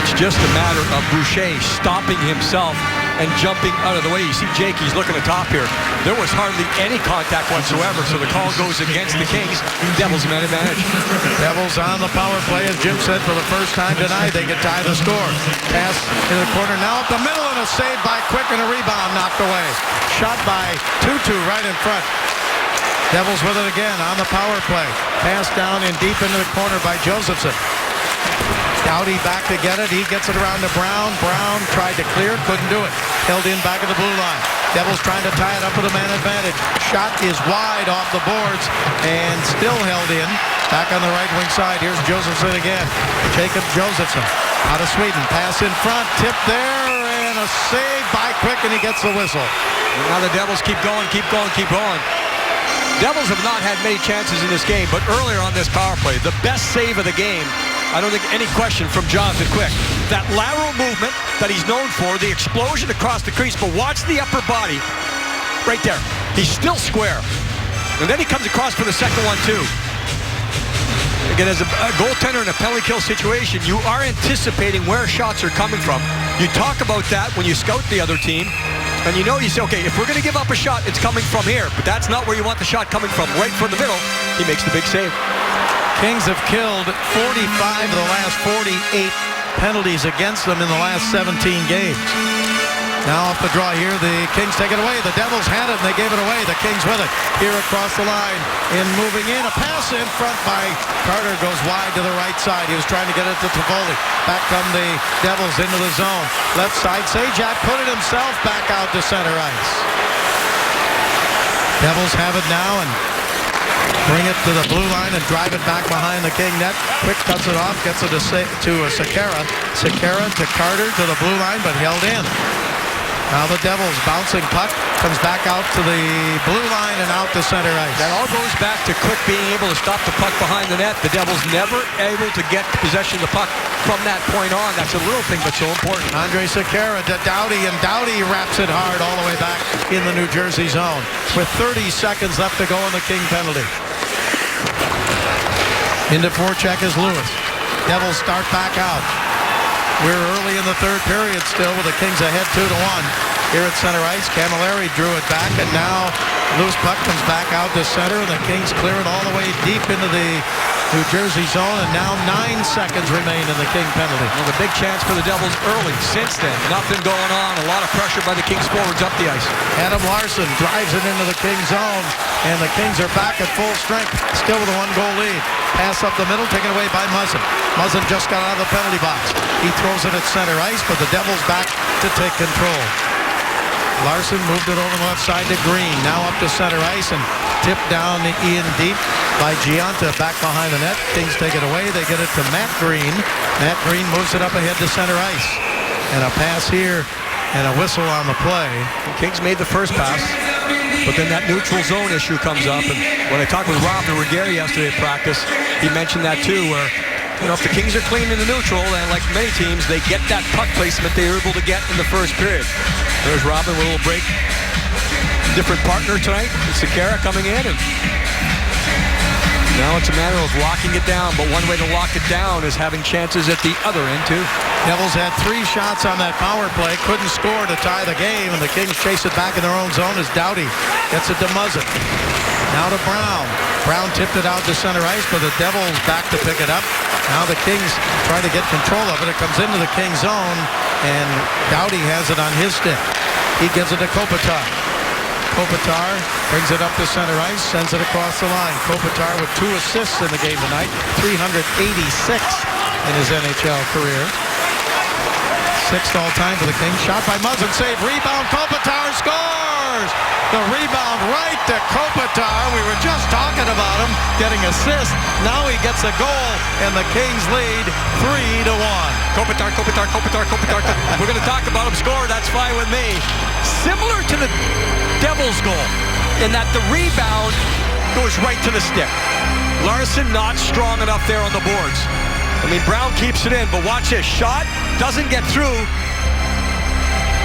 it's just a matter of Boucher stopping himself and jumping out of the way. You see Jake, he's looking atop here. There was hardly any contact whatsoever, so the call goes against the Kings. Devils man advantage. Devils on the power play, as Jim said, for the first time tonight. They can tie the score. Pass in the corner now up the middle, and a save by Quick and a rebound knocked away. Shot by Tutu right in front. Devils with it again on the power play. Pass down and deep into the corner by Josephson. Doughty back to get it. He gets it around to Brown. Brown tried to clear, couldn't do it. Held in back at the blue line. Devils trying to tie it up with a man advantage. Shot is wide off the boards and still held in. Back on the right wing side. Here's Josephson again. Jacob Josephson out of Sweden. Pass in front. Tip there and a save by Quick, and he gets the whistle. Now the Devils keep going, keep going, keep going. Devils have not had many chances in this game, but earlier on this power play, the best save of the game, I don't think any question from Jonathan Quick. That lateral movement that he's known for, the explosion across the crease, but watch the upper body right there. He's still square. And then he comes across for the second one too. Again, as a goaltender in a penalty kill situation, you are anticipating where shots are coming from. You talk about that when you scout the other team. And you say, okay, if we're going to give up a shot, it's coming from here. But that's not where you want the shot coming from. Right from the middle, he makes the big save. Kings have killed 45 of the last 48 penalties against them in the last 17 games. Now off the draw here, the Kings take it away. The Devils had it, and they gave it away. The Kings with it. Here across the line, moving in. A pass in front by Carter goes wide to the right side. He was trying to get it to Toffoli. Back come the Devils into the zone. Left side, Sajak put it himself back out to center ice. Devils have it now and bring it to the blue line and drive it back behind the King net. Quick cuts it off, gets it to Sekera. Sekera to Carter to the blue line, but held in. Now the Devils bouncing puck comes back out to the blue line and out to center ice. That all goes back to Quick being able to stop the puck behind the net. The Devils never able to get possession of the puck from that point on. That's a little thing, but so important. Andre Sekera to Doughty, and Doughty wraps it hard all the way back in the New Jersey zone with 30 seconds left to go on the King penalty. Into forecheck is Lewis. Devils start back out. We're early in the third period still with the Kings ahead 2-1. Here at center ice, Camilleri drew it back, and now loose puck comes back out to center, and the Kings clear it all the way deep into the New Jersey zone, and now 9 seconds remain in the King penalty. Well, the big chance for the Devils early. Since then, nothing going on. A lot of pressure by the Kings forwards up the ice. Adam Larson drives it into the Kings zone, and the Kings are back at full strength, still with a 1-goal lead. Pass up the middle, taken away by Muzzin. Muzzin just got out of the penalty box. He throws it at center ice, but the Devils back to take control. Larson moved it over the left side to Green. Now up to center ice and tipped down to Ian Deep by Giunta back behind the net. Kings take it away. They get it to Matt Green. Matt Green moves it up ahead to center ice. And a pass here and a whistle on the play. The Kings made the first pass, but then that neutral zone issue comes up. And when I talked with Rob Ruggieri yesterday at practice, he mentioned that too, where if the Kings are clean in the neutral, and like many teams, they get that puck placement they were able to get in the first period. There's Robin with a little break. Different partner tonight. It's Sekera coming in, and now it's a matter of locking it down. But one way to lock it down is having chances at the other end too. Devils had 3 shots on that power play, couldn't score to tie the game, and the Kings chase it back in their own zone as Doughty gets it to Muzzin. Now to Brown. Brown tipped it out to center ice, but the Devils back to pick it up. Now the Kings try to get control of it. It comes into the Kings zone, and Doughty has it on his stick. He gives it to Kopitar. Kopitar brings it up to center ice, sends it across the line. Kopitar with 2 assists in the game tonight, 386 in his NHL career. 6th all-time for the Kings. Shot by Muzzin, save, rebound, Kopitar scores! The rebound right to Kopitar. We were just talking about him getting assists. Now he gets a goal, and the Kings lead 3-1. Kopitar. We're going to talk about him score. That's fine with me. Similar to the Devils goal in that the rebound goes right to the stick. Larson not strong enough there on the boards. I mean, Brown keeps it in, but watch this. Shot doesn't get through.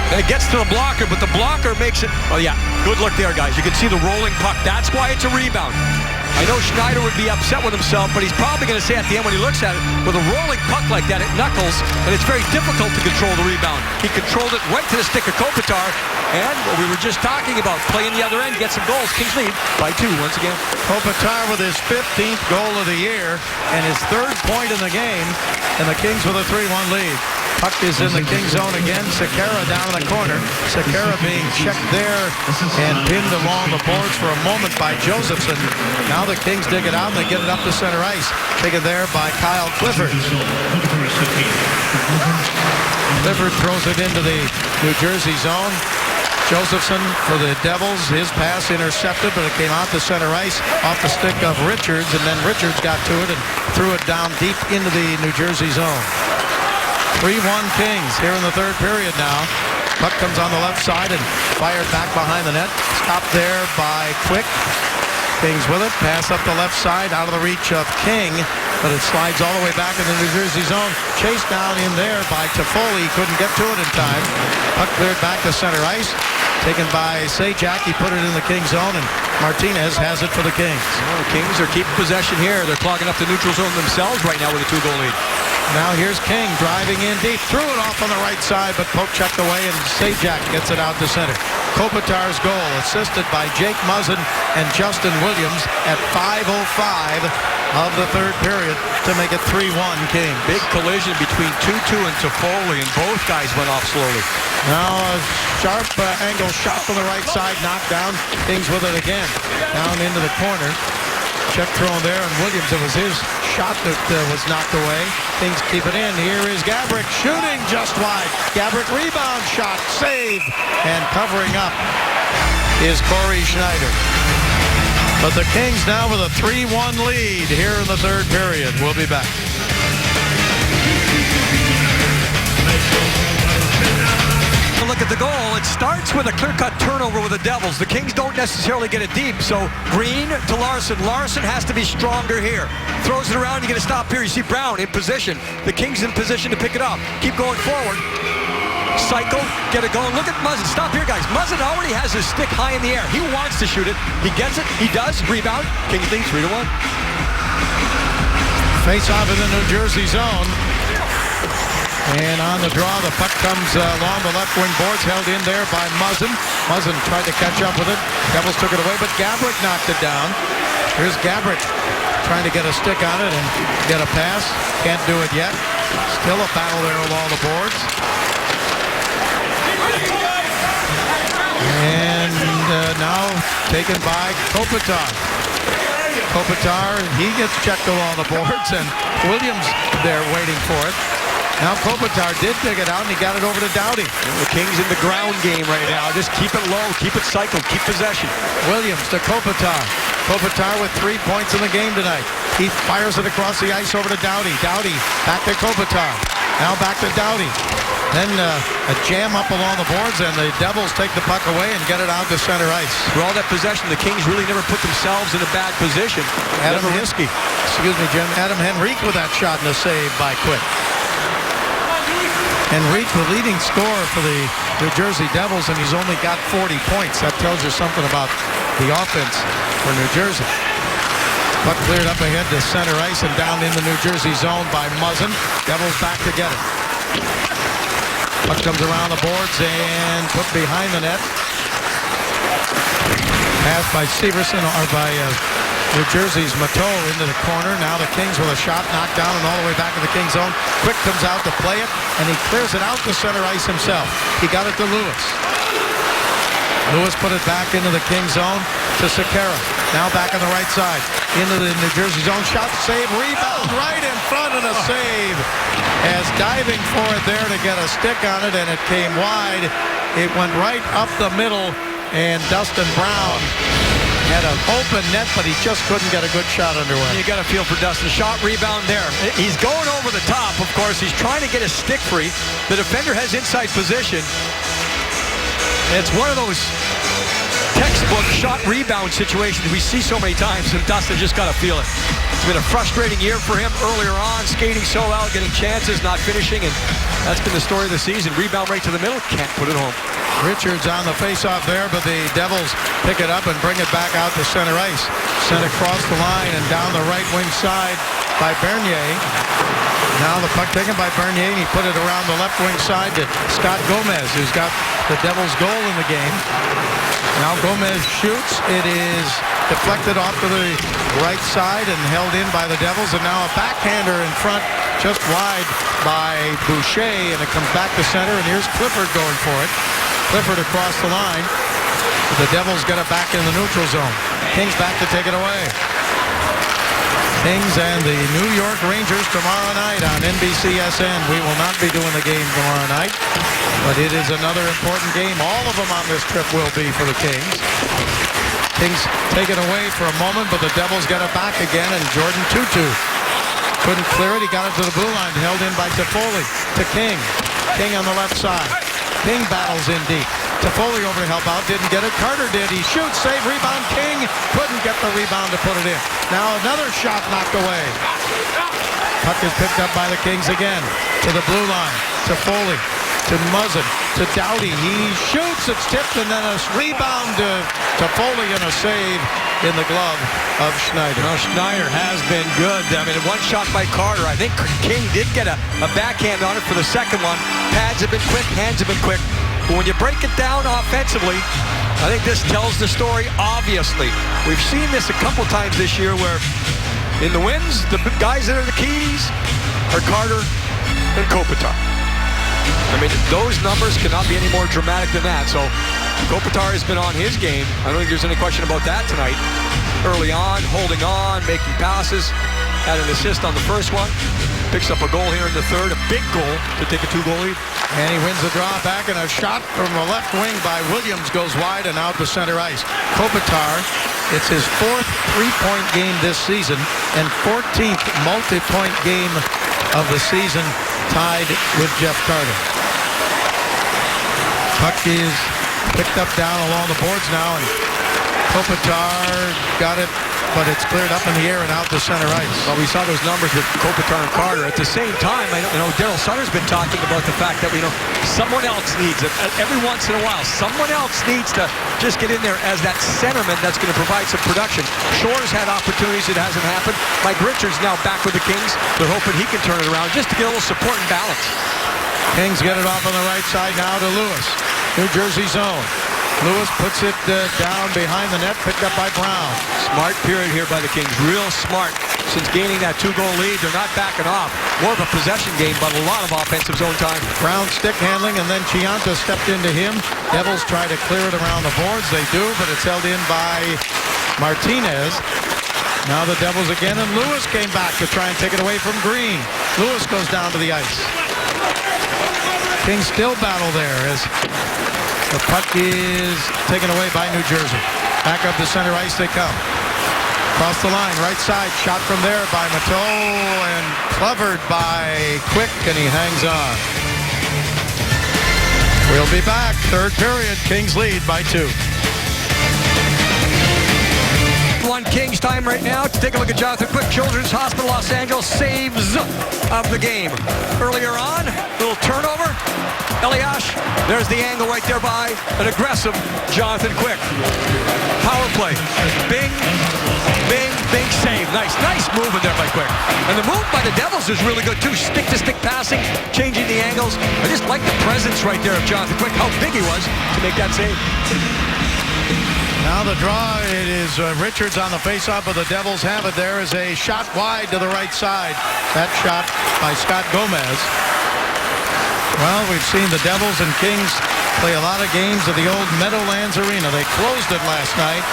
And it gets to the blocker, but the blocker makes it. Oh, yeah. Good look there, guys. You can see the rolling puck. That's why it's a rebound. I know Schneider would be upset with himself, but he's probably going to say at the end when he looks at it, with a rolling puck like that, it knuckles, and it's very difficult to control the rebound. He controlled it right to the stick of Kopitar, and what we were just talking about, playing the other end, get some goals. Kings lead by 2 once again. Kopitar with his 15th goal of the year and his 3rd point in the game, and the Kings with a 3-1 lead. Puck is in the Kings zone again. Sekera down in the corner. Sekera being checked there and pinned along the boards for a moment by Josephson. Now the Kings dig it out and they get it up to center ice. Taken there by Kyle Clifford. Clifford throws it into the New Jersey zone. Josephson for the Devils. His pass intercepted, but it came out to center ice off the stick of Richards, and then Richards got to it and threw it down deep into the New Jersey zone. 3-1 Kings here in the 3rd period now. Puck comes on the left side and fired back behind the net. Stopped there by Quick. Kings with it. Pass up the left side out of the reach of King, but it slides all the way back in the New Jersey zone. Chased down in there by Toffoli. Couldn't get to it in time. Puck cleared back to center ice. Taken by Sajak. He put it in the Kings zone, and Martinez has it for the Kings. Well, the Kings are keeping possession here. They're clogging up the neutral zone themselves right now with a 2-goal lead. Now here's King driving in deep. Threw it off on the right side, but poke checked away, and Sajak gets it out to center. Kopitar's goal, assisted by Jake Muzzin and Justin Williams at 5:05 of the third period to make it 3-1 King. Big collision between Tutu and Toffoli, and both guys went off slowly. Now a sharp angle shot from the right side, knocked down. Kings with it again. Down into the corner. Check thrown there, and Williams, it was his shot that was knocked away. Kings keep it in. Here is Gabrick shooting just wide. Gabrick rebound shot, save, and covering up is Corey Schneider. But the Kings now with a 3-1 lead here in the third period. We'll be back. Look at the goal. It starts with a clear-cut turnover with the Devils. The Kings don't necessarily get it deep, so Green to Larson. Larson has to be stronger here. Throws it around, you get a stop here. You see Brown in position. The Kings in position to pick it up. Keep going forward. Cycle, get it going. Look at Muzzin. Stop here, guys. Muzzin already has his stick high in the air. He wants to shoot it. He gets it. He does. Rebound. Kings lead 3-1. Face off in the New Jersey zone. And on the draw, the puck comes along the left wing boards, held in there by Muzzin. Muzzin tried to catch up with it. Devils took it away, but Gabrick knocked it down. Here's Gabrick trying to get a stick on it and get a pass. Can't do it yet. Still a battle there along the boards. And now taken by Kopitar. Kopitar, he gets checked along the boards, and Williams there waiting for it. Now Kopitar did dig it out, and he got it over to Doughty. The Kings in the ground game right now. Just keep it low, keep it cycled, keep possession. Williams to Kopitar. Kopitar with 3 points in the game tonight. He fires it across the ice over to Doughty. Doughty back to Kopitar. Now back to Doughty. Then a jam up along the boards, and the Devils take the puck away and get it out to center ice. For all that possession, the Kings really never put themselves in a bad position. Adam Henrique, excuse me, Jim. Adam Henrique with that shot and a save by Quick. Henrique, the leading scorer for the New Jersey Devils, and he's only got 40 points. That tells you something about the offense for New Jersey. Puck cleared up ahead to center ice and down in the New Jersey zone by Muzzin. Devils back to get it. Puck comes around the boards and put behind the net. Pass by Severson, or by New Jersey's Mateau into the corner. Now the Kings with a shot knocked down and all the way back to the Kings zone. Quick comes out to play it, and he clears it out to center ice himself. He got it to Lewis. Lewis put it back into the Kings zone to Sekera. Now back on the right side into the New Jersey zone. Shot, save, rebound right in front, and a save. As diving for it there to get a stick on it, and it came wide. It went right up the middle, and Dustin Brown had an open net, but he just couldn't get a good shot underway. You got to feel for Dustin. Shot, rebound there. He's going over the top, of course. He's trying to get his stick free. The defender has inside position. It's one of those textbook shot rebound situations we see so many times, and Dustin just got to feel it. It's been a frustrating year for him earlier on, skating so well, getting chances, not finishing, and that's been the story of the season. Rebound right to the middle, can't put it home. Richards on the face-off there, but the Devils pick it up and bring it back out to center ice. Sent across the line and down the right wing side by Bernier. Now the puck taken by Bernier, and he put it around the left wing side to Scott Gomez, who's got the Devils' goal in the game. Now Gomez shoots. It is deflected off to the right side and held in by the Devils, and now a backhander in front just wide by Boucher, and it comes back to center, and here's Clifford going for it. Clifford across the line. The Devils get it back in the neutral zone. Kings back to take it away. Kings and the New York Rangers tomorrow night on NBCSN. We will not be doing the game tomorrow night, but it is another important game. All of them on this trip will be for the Kings. Kings take it away for a moment, but the Devils get it back again, and Jordan Tutu couldn't clear it. He got it to the blue line, held in by Toffoli to King. King on the left side. King battles in deep. Toffoli over to help out, didn't get it. Carter did. He shoots, save, rebound. King couldn't get the rebound to put it in. Now another shot knocked away. Puck is picked up by the Kings again. To the blue line. Toffoli to Muzzin, to Doughty. He shoots, it's tipped, and then a rebound to Foley and a save in the glove of Schneider. Now, Schneider has been good. I mean, one shot by Carter. I think King did get a backhand on it for the second one. Pads have been quick, hands have been quick. But when you break it down offensively, I think this tells the story, obviously. We've seen this a couple times this year where in the wins, the guys that are the keys are Carter and Kopitar. I mean, those numbers cannot be any more dramatic than that. So Kopitar has been on his game. I don't think there's any question about that tonight. Early on, holding on, making passes. Had an assist on the first one. Picks up a goal here in the third, a big goal to take a 2-goal lead. And he wins the draw back, and a shot from the left wing by Williams goes wide and out to center ice. Kopitar, it's his 4th three-point game this season and 14th multi-point game of the season, tied with Jeff Carter. Puck is picked up down along the boards now, and Kopitar got it, but it's cleared up in the air and out to center ice. Well, we saw those numbers with Kopitar and Carter. At the same time, I know Daryl Sutter's been talking about the fact that, someone else needs it. Every once in a while, someone else needs to just get in there as that centerman that's going to provide some production. Shore's had opportunities. It hasn't happened. Mike Richards now back with the Kings. They're hoping he can turn it around just to get a little support and balance. Kings get it off on the right side now to Lewis. New Jersey zone. Lewis puts it down behind the net, picked up by Brown. Smart period here by the Kings. Real smart. Since gaining that 2-goal lead, they're not backing off. More of a possession game, but a lot of offensive zone time. Brown stick handling, and then Chianta stepped into him. Devils try to clear it around the boards. They do, but it's held in by Martinez. Now the Devils again, and Lewis came back to try and take it away from Green. Lewis goes down to the ice. Kings still battle there as the puck is taken away by New Jersey. Back up to center ice they come. Across the line, right side, shot from there by Mateau and covered by Quick, and he hangs on. We'll be back. Third period, Kings lead by 2. 1 Kings time right now to take a look at Jonathan Quick. Children's Hospital Los Angeles saves of the game. Earlier on, little turnover. Eliash, there's the angle right there by an aggressive Jonathan Quick. Power play. Bing, bing, bing, save. Nice movement there by Quick. And the move by the Devils is really good too. Stick-to-stick passing, changing the angles. I just like the presence right there of Jonathan Quick, how big he was to make that save. Now the draw, it is Richards on the faceoff, but the Devils have it. There is a shot wide to the right side. That shot by Scott Gomez. Well, we've seen the Devils and Kings play a lot of games at the old Meadowlands Arena. They closed it last night.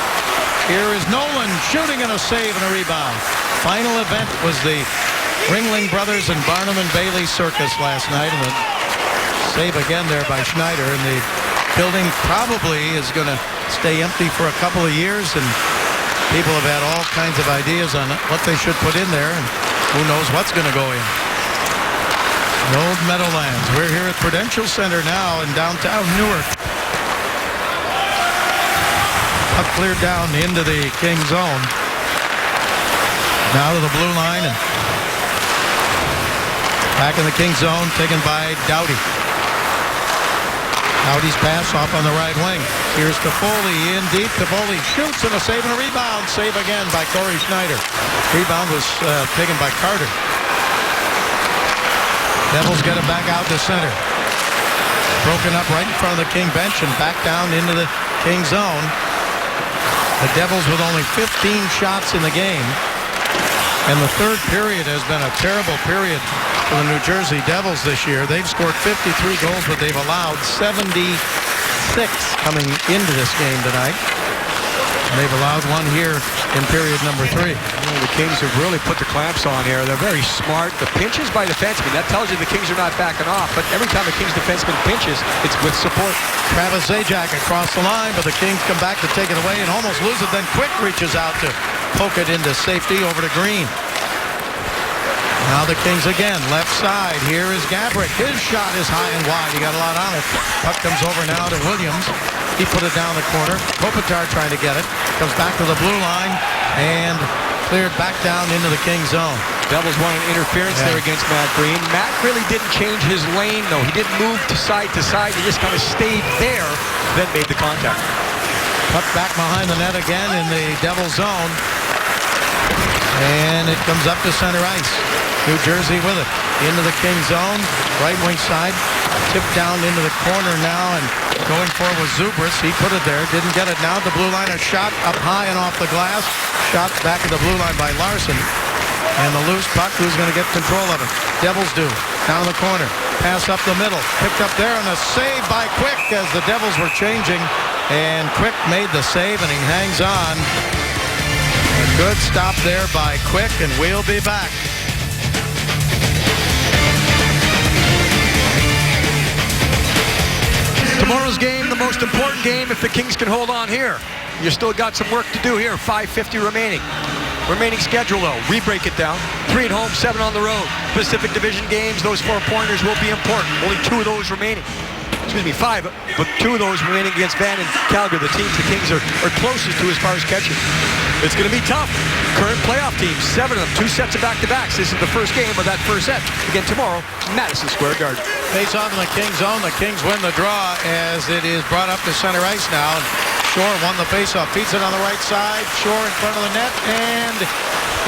Here is Nolan shooting and a save and a rebound. Final event was the Ringling Brothers and Barnum and Bailey Circus last night. And a save again there by Schneider. And the building probably is going to stay empty for a couple of years. And people have had all kinds of ideas on what they should put in there. And who knows what's going to go in. The old Meadowlands. We're here at Prudential Center now in downtown Newark. Puck cleared down into the King zone. Now to the blue line and back in the King zone, taken by Doughty. Doughty's pass off on the right wing. Here's Toffoli in deep. Toffoli shoots and a save and a rebound. Save again by Corey Schneider. Rebound was taken by Carter. Devils get it back out to center. Broken up right in front of the King bench and back down into the King zone. The Devils with only 15 shots in the game. And the third period has been a terrible period for the New Jersey Devils this year. They've scored 53 goals, but they've allowed 76 coming into this game tonight. And they've allowed one here in period number 3. The Kings have really put the clamps on here. They're very smart. The pinches by defensemen, that tells you the Kings are not backing off. But every time the Kings defenseman pinches, it's with support. Travis Zajac across the line, but the Kings come back to take it away and almost lose it. Then Quick reaches out to poke it into safety over to Green. Now the Kings again, left side. Here is Gabrick. His shot is high and wide. He got a lot on it. Puck comes over now to Williams. He put it down the corner. Kopitar trying to get it. Comes back to the blue line. And cleared back down into the Kings zone. Devils wanted interference there against Matt Green. Matt really didn't change his lane, though. He didn't move to side. He just kind of stayed there, then made the contact. Cut back behind the net again in the Devils zone. And it comes up to center ice. New Jersey with it. Into the Kings zone. Right wing side. Tipped down into the corner now. And going for it was Zubris. He put it there. Didn't get it now. The blue line, a shot up high and off the glass. Shot back at the blue line by Larson. And the loose puck, who's going to get control of it? Devils do. Down in the corner. Pass up the middle. Picked up there and a save by Quick as the Devils were changing. And Quick made the save and he hangs on. A good stop there by Quick, and we'll be back. Tomorrow's game, the most important game if the Kings can hold on here. You still got some work to do here. 5:50 remaining. Remaining schedule, though. We break it down. 3 at home, 7 on the road. Pacific Division games, those 4-pointers will be important. Only 2 of those remaining. Excuse me, 5, but 2 of those remaining against Van and Calgary, the teams the Kings are closest to as far as catching. It's going to be tough. Current playoff teams, 7 of them, 2 sets of back-to-backs. This is the first game of that first set. Again tomorrow, Madison Square Garden. Face off in the Kings zone. The Kings win the draw as it is brought up to center ice now. And Shore won the face-off. Feeds it on the right side. Shore in front of the net, and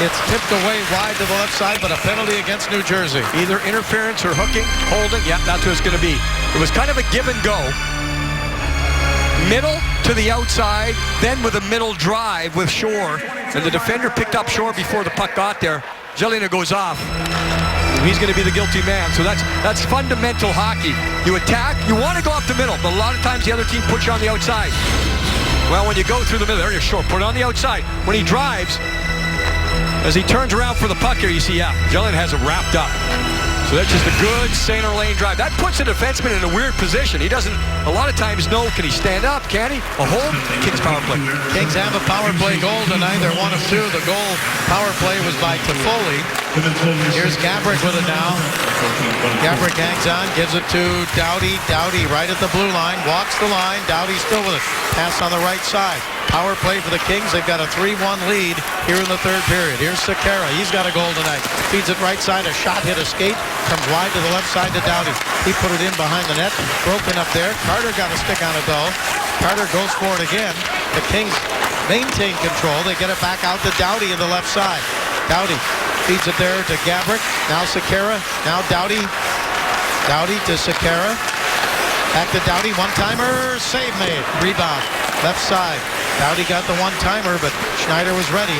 it's tipped away wide to the left side, but a penalty against New Jersey. Either interference or hooking, holding. Yeah, that's what it's going to be. It was kind of a give and go. Middle to the outside, then with a middle drive with Shore. And the defender picked up Shore before the puck got there. Zelina goes off. He's going to be the guilty man. So that's fundamental hockey. You attack, you want to go up the middle, but a lot of times the other team puts you on the outside. Well, when you go through the middle, there you're Shore. Put it on the outside. When he drives, as he turns around for the puck here, you see, Zelina has it wrapped up. So that's just a good center lane drive. That puts a defenseman in a weird position. He doesn't, a lot of times, know, can he stand up? Can he? A hold? Kings power play. Kings have a power play goal tonight. They're 1 of 2. The goal power play was by Toffoli. Here's Gabrick with it now. Gabrick hangs on, gives it to Doughty. Doughty right at the blue line, walks the line. Doughty still with it. Pass on the right side. Power play for the Kings. They've got a 3-1 lead here in the third period. Here's Sekera. He's got a goal tonight. Feeds it right side. A shot hit a skate. Comes wide to the left side to Doughty. He put it in behind the net. Broken up there. Carter got a stick on it though. Carter goes for it again. The Kings maintain control. They get it back out to Doughty in the left side. Doughty feeds it there to Gabrick. Now Sekera. Now Doughty. Doughty to Sekera. Back to Doughty. One-timer. Save made. Rebound. Left side. Doughty got the one-timer, but Schneider was ready.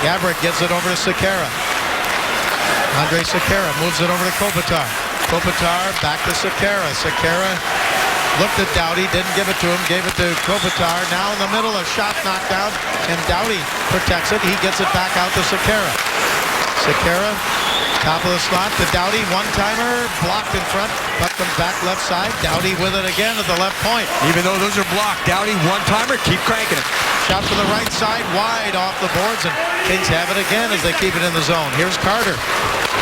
Gabrick gets it over to Sekera. Andrei Sekera moves it over to Kopitar. Kopitar back to Sekera. Sekera looked at Doughty, didn't give it to him, gave it to Kopitar. Now in the middle, a shot knocked out, and Doughty protects it. He gets it back out to Sekera. Sekera, top of the slot to Doughty. One-timer, blocked in front. Puck comes back left side. Doughty with it again at the left point. Even though those are blocked, Doughty, one-timer, keep cranking it. Shot to the right side, wide off the boards, and Kings have it again as they keep it in the zone. Here's Carter.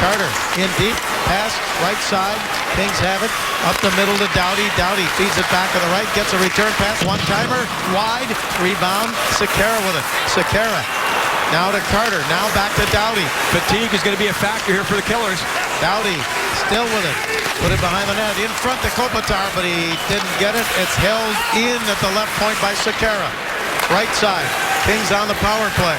Carter in deep, pass, right side. Kings have it. Up the middle to Doughty. Doughty feeds it back to the right, gets a return pass. One-timer, wide, rebound. Sekera with it. Sekera. Now to Carter. Now back to Doughty. Fatigue is going to be a factor here for the Killers. Doughty still with it. Put it behind the net. In front to Kopitar, but he didn't get it. It's held in at the left point by Sekera. Right side. Kings on the power play.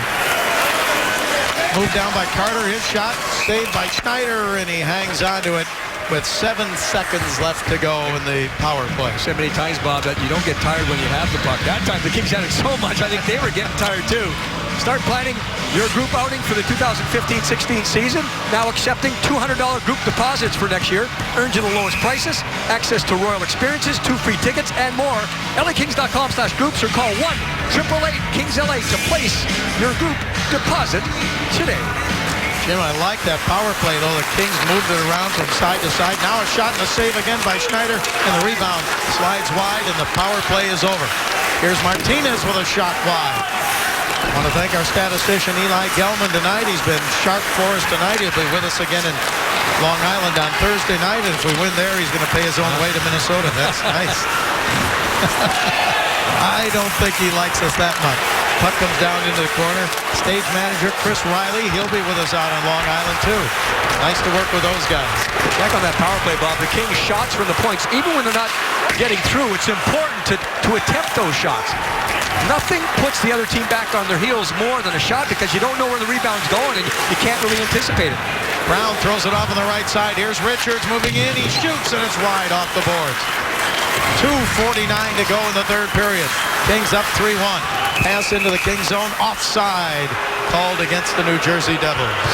Moved down by Carter. His shot saved by Schneider, and he hangs onto it with 7 seconds left to go in the power play. So many times, Bob, that you don't get tired when you have the puck. That time the Kings had it so much, I think they were getting tired too. Start planning your group outing for the 2015-16 season. Now accepting $200 group deposits for next year. Earns you the lowest prices, access to Royal experiences, 2 free tickets, and more. LAKings.com/groups or call 1-888-KINGS-LA to place your group deposit today. Jim, I like that power play, though. The Kings moved it around from side to side. Now a shot and a save again by Schneider, and the rebound slides wide, and the power play is over. Here's Martinez with a shot wide. I want to thank our statistician, Eli Gelman, tonight. He's been sharp for us tonight. He'll be with us again in Long Island on Thursday night, and if we win there, he's going to pay his own way to Minnesota. That's nice. I don't think he likes us that much. Puck comes down into the corner. Stage manager Chris Riley, he'll be with us out on Long Island too. Nice to work with those guys. Check on that power play, Bob. The Kings' shots from the points, even when they're not getting through, it's important to attempt those shots. Nothing puts the other team back on their heels more than a shot because you don't know where the rebound's going and you can't really anticipate it. Brown throws it off on the right side. Here's Richards moving in. He shoots and it's wide off the boards. 2:49 to go in the third period. Kings up 3-1. Pass into the Kings zone. Offside called against the New Jersey Devils.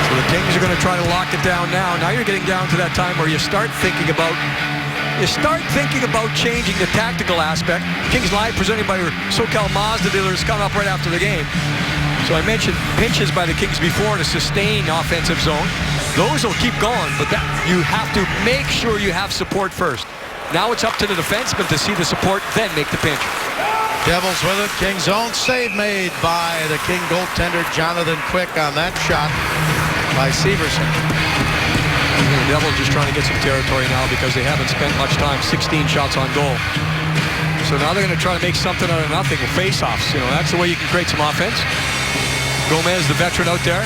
So the Kings are going to try to lock it down now. Now you're getting down to that time where you start thinking about changing the tactical aspect. Kings Live presented by your SoCal Mazda dealers coming up right after the game. So I mentioned pinches by the Kings before to sustain offensive zone. Those will keep going, but you have to make sure you have support first. Now it's up to the defenseman to see the support, then make the pinch. Devils with it. Kings zone save made by the King goaltender Jonathan Quick on that shot by Severson. The Devils just trying to get some territory now because they haven't spent much time. 16 shots on goal. So now they're going to try to make something out of nothing with face-offs. You know, that's the way you can create some offense. Gomez, the veteran out there.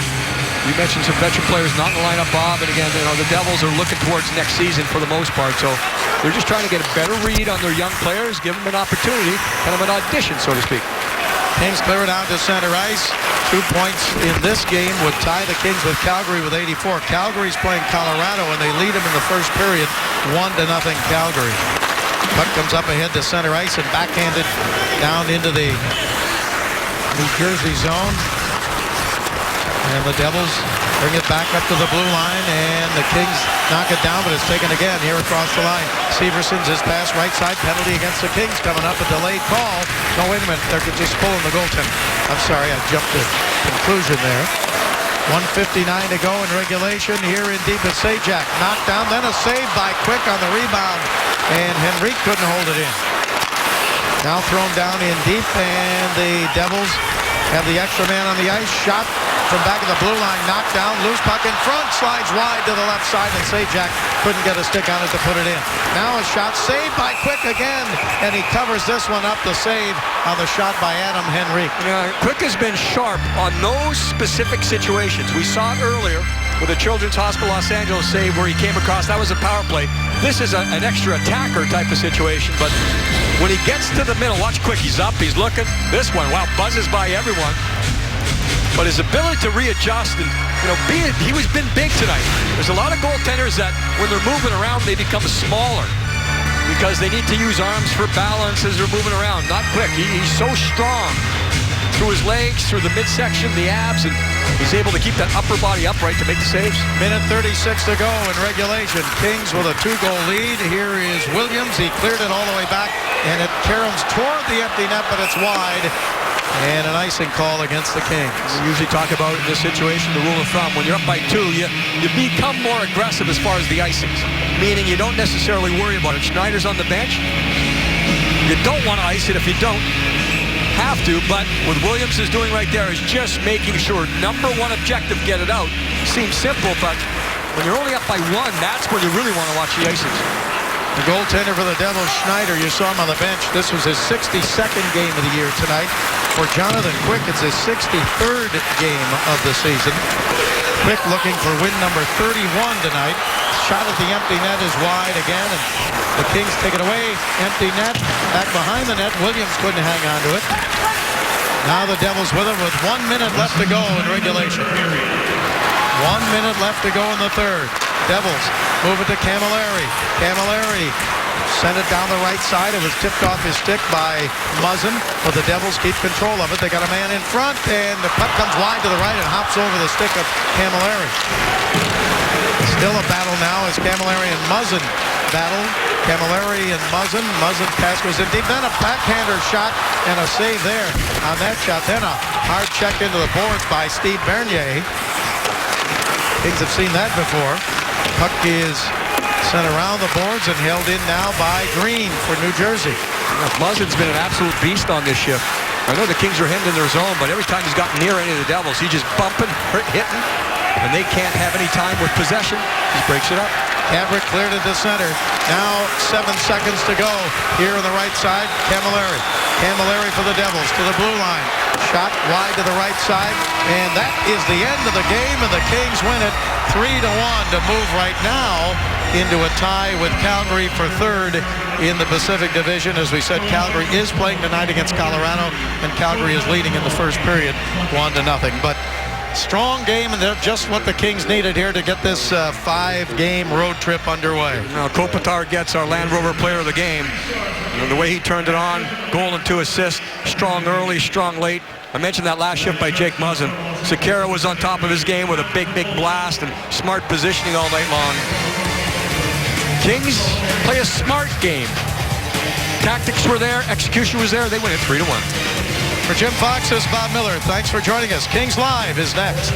You mentioned some veteran players not in the lineup, Bob. And again, you know, the Devils are looking towards next season for the most part. So they're just trying to get a better read on their young players, give them an opportunity, kind of an audition, so to speak. Kings clear it out to center ice. 2 points in this game would tie the Kings with Calgary with 84. Calgary's playing Colorado, and they lead them in the first period, 1-0 Calgary. Puck comes up ahead to center ice and backhanded down into the New Jersey zone. And the Devils bring it back up to the blue line, and the Kings knock it down, but it's taken again here across the line. Severson's his pass right side, penalty against the Kings coming up, a delayed call. No, wait a minute, they're just pulling the goaltender. I'm sorry, I jumped to conclusion there. 1:59 to go in regulation here in deep at Sajak. Knocked down, then a save by Quick on the rebound, and Henrique couldn't hold it in. Now thrown down in deep, and the Devils have the extra man on the ice. Shot from back of the blue line, knocked down, loose puck in front, slides wide to the left side, and Sajak couldn't get a stick on it to put it in. Now a shot saved by Quick again, and he covers this one up, the save on the shot by Adam Henrique. Yeah, Quick has been sharp on those specific situations. We saw it earlier with the Children's Hospital Los Angeles save where he came across. That was a power play. This is an extra attacker type of situation, but when he gets to the middle, watch Quick, he's up, he's looking. This one, wow, buzzes by everyone. But his ability to readjust and, you know, he's been big tonight. There's a lot of goaltenders that when they're moving around, they become smaller because they need to use arms for balance as they're moving around. Not Quick. He's so strong through his legs, through the midsection, the abs, and he's able to keep that upper body upright to make the saves. Minute 36 to go in regulation. Kings with a 2-goal lead. Here is Williams. He cleared it all the way back, and it caroms toward the empty net, but it's wide. And an icing call against the Kings. We usually talk about in this situation the rule of thumb. When you're up by 2, you become more aggressive as far as the icings, meaning you don't necessarily worry about it. Schneider's on the bench. You don't want to ice it if you don't have to, but what Williams is doing right there is just making sure number one objective, get it out. Seems simple, but when you're only up by 1, that's when you really want to watch the icings. The goaltender for the Devils, Schneider, you saw him on the bench. This was his 62nd game of the year tonight. For Jonathan Quick, it's his 63rd game of the season. Quick looking for win number 31 tonight. Shot at the empty net is wide again, and the Kings take it away. Empty net, back behind the net. Williams couldn't hang on to it. Now the Devils with it with 1 minute left to go in regulation. 1 minute left to go in the third. Devils move it to Camilleri. Camilleri sent it down the right side. It was tipped off his stick by Muzzin, but the Devils keep control of it. They got a man in front, and the puck comes wide to the right and hops over the stick of Camilleri. Still a battle now as Camilleri and Muzzin battle. Camilleri and Muzzin. Muzzin pass goes in deep. Then a backhander shot and a save there on that shot. Then a hard check into the boards by Steve Bernier. Kings have seen that before. Puck is sent around the boards and held in now by Green for New Jersey. Muzzin's been an absolute beast on this shift. I know the Kings are heading in their zone, but every time he's gotten near any of the Devils, he's just bumping, hitting, and they can't have any time with possession. He breaks it up. Gabrick cleared it to center. Now 7 seconds to go. Here on the right side, Camilleri. Camilleri for the Devils to the blue line. Shot wide to the right side. And that is the end of the game, and the Kings win it 3-1 to move right now into a tie with Calgary for third in the Pacific Division. As we said, Calgary is playing tonight against Colorado, and Calgary is leading in the first period 1-0. But strong game, and they're just what the Kings needed here to get this 5-game road trip underway. Now Kopitar gets our Land Rover player of the game. And the way he turned it on, goal and 2 assists, strong early, strong late. I mentioned that last shift by Jake Muzzin. Sekera was on top of his game with a big blast and smart positioning all night long. Kings play a smart game. Tactics were there, execution was there. They win it 3-1. For Jim Fox, this is Bob Miller. Thanks for joining us. Kings Live is next.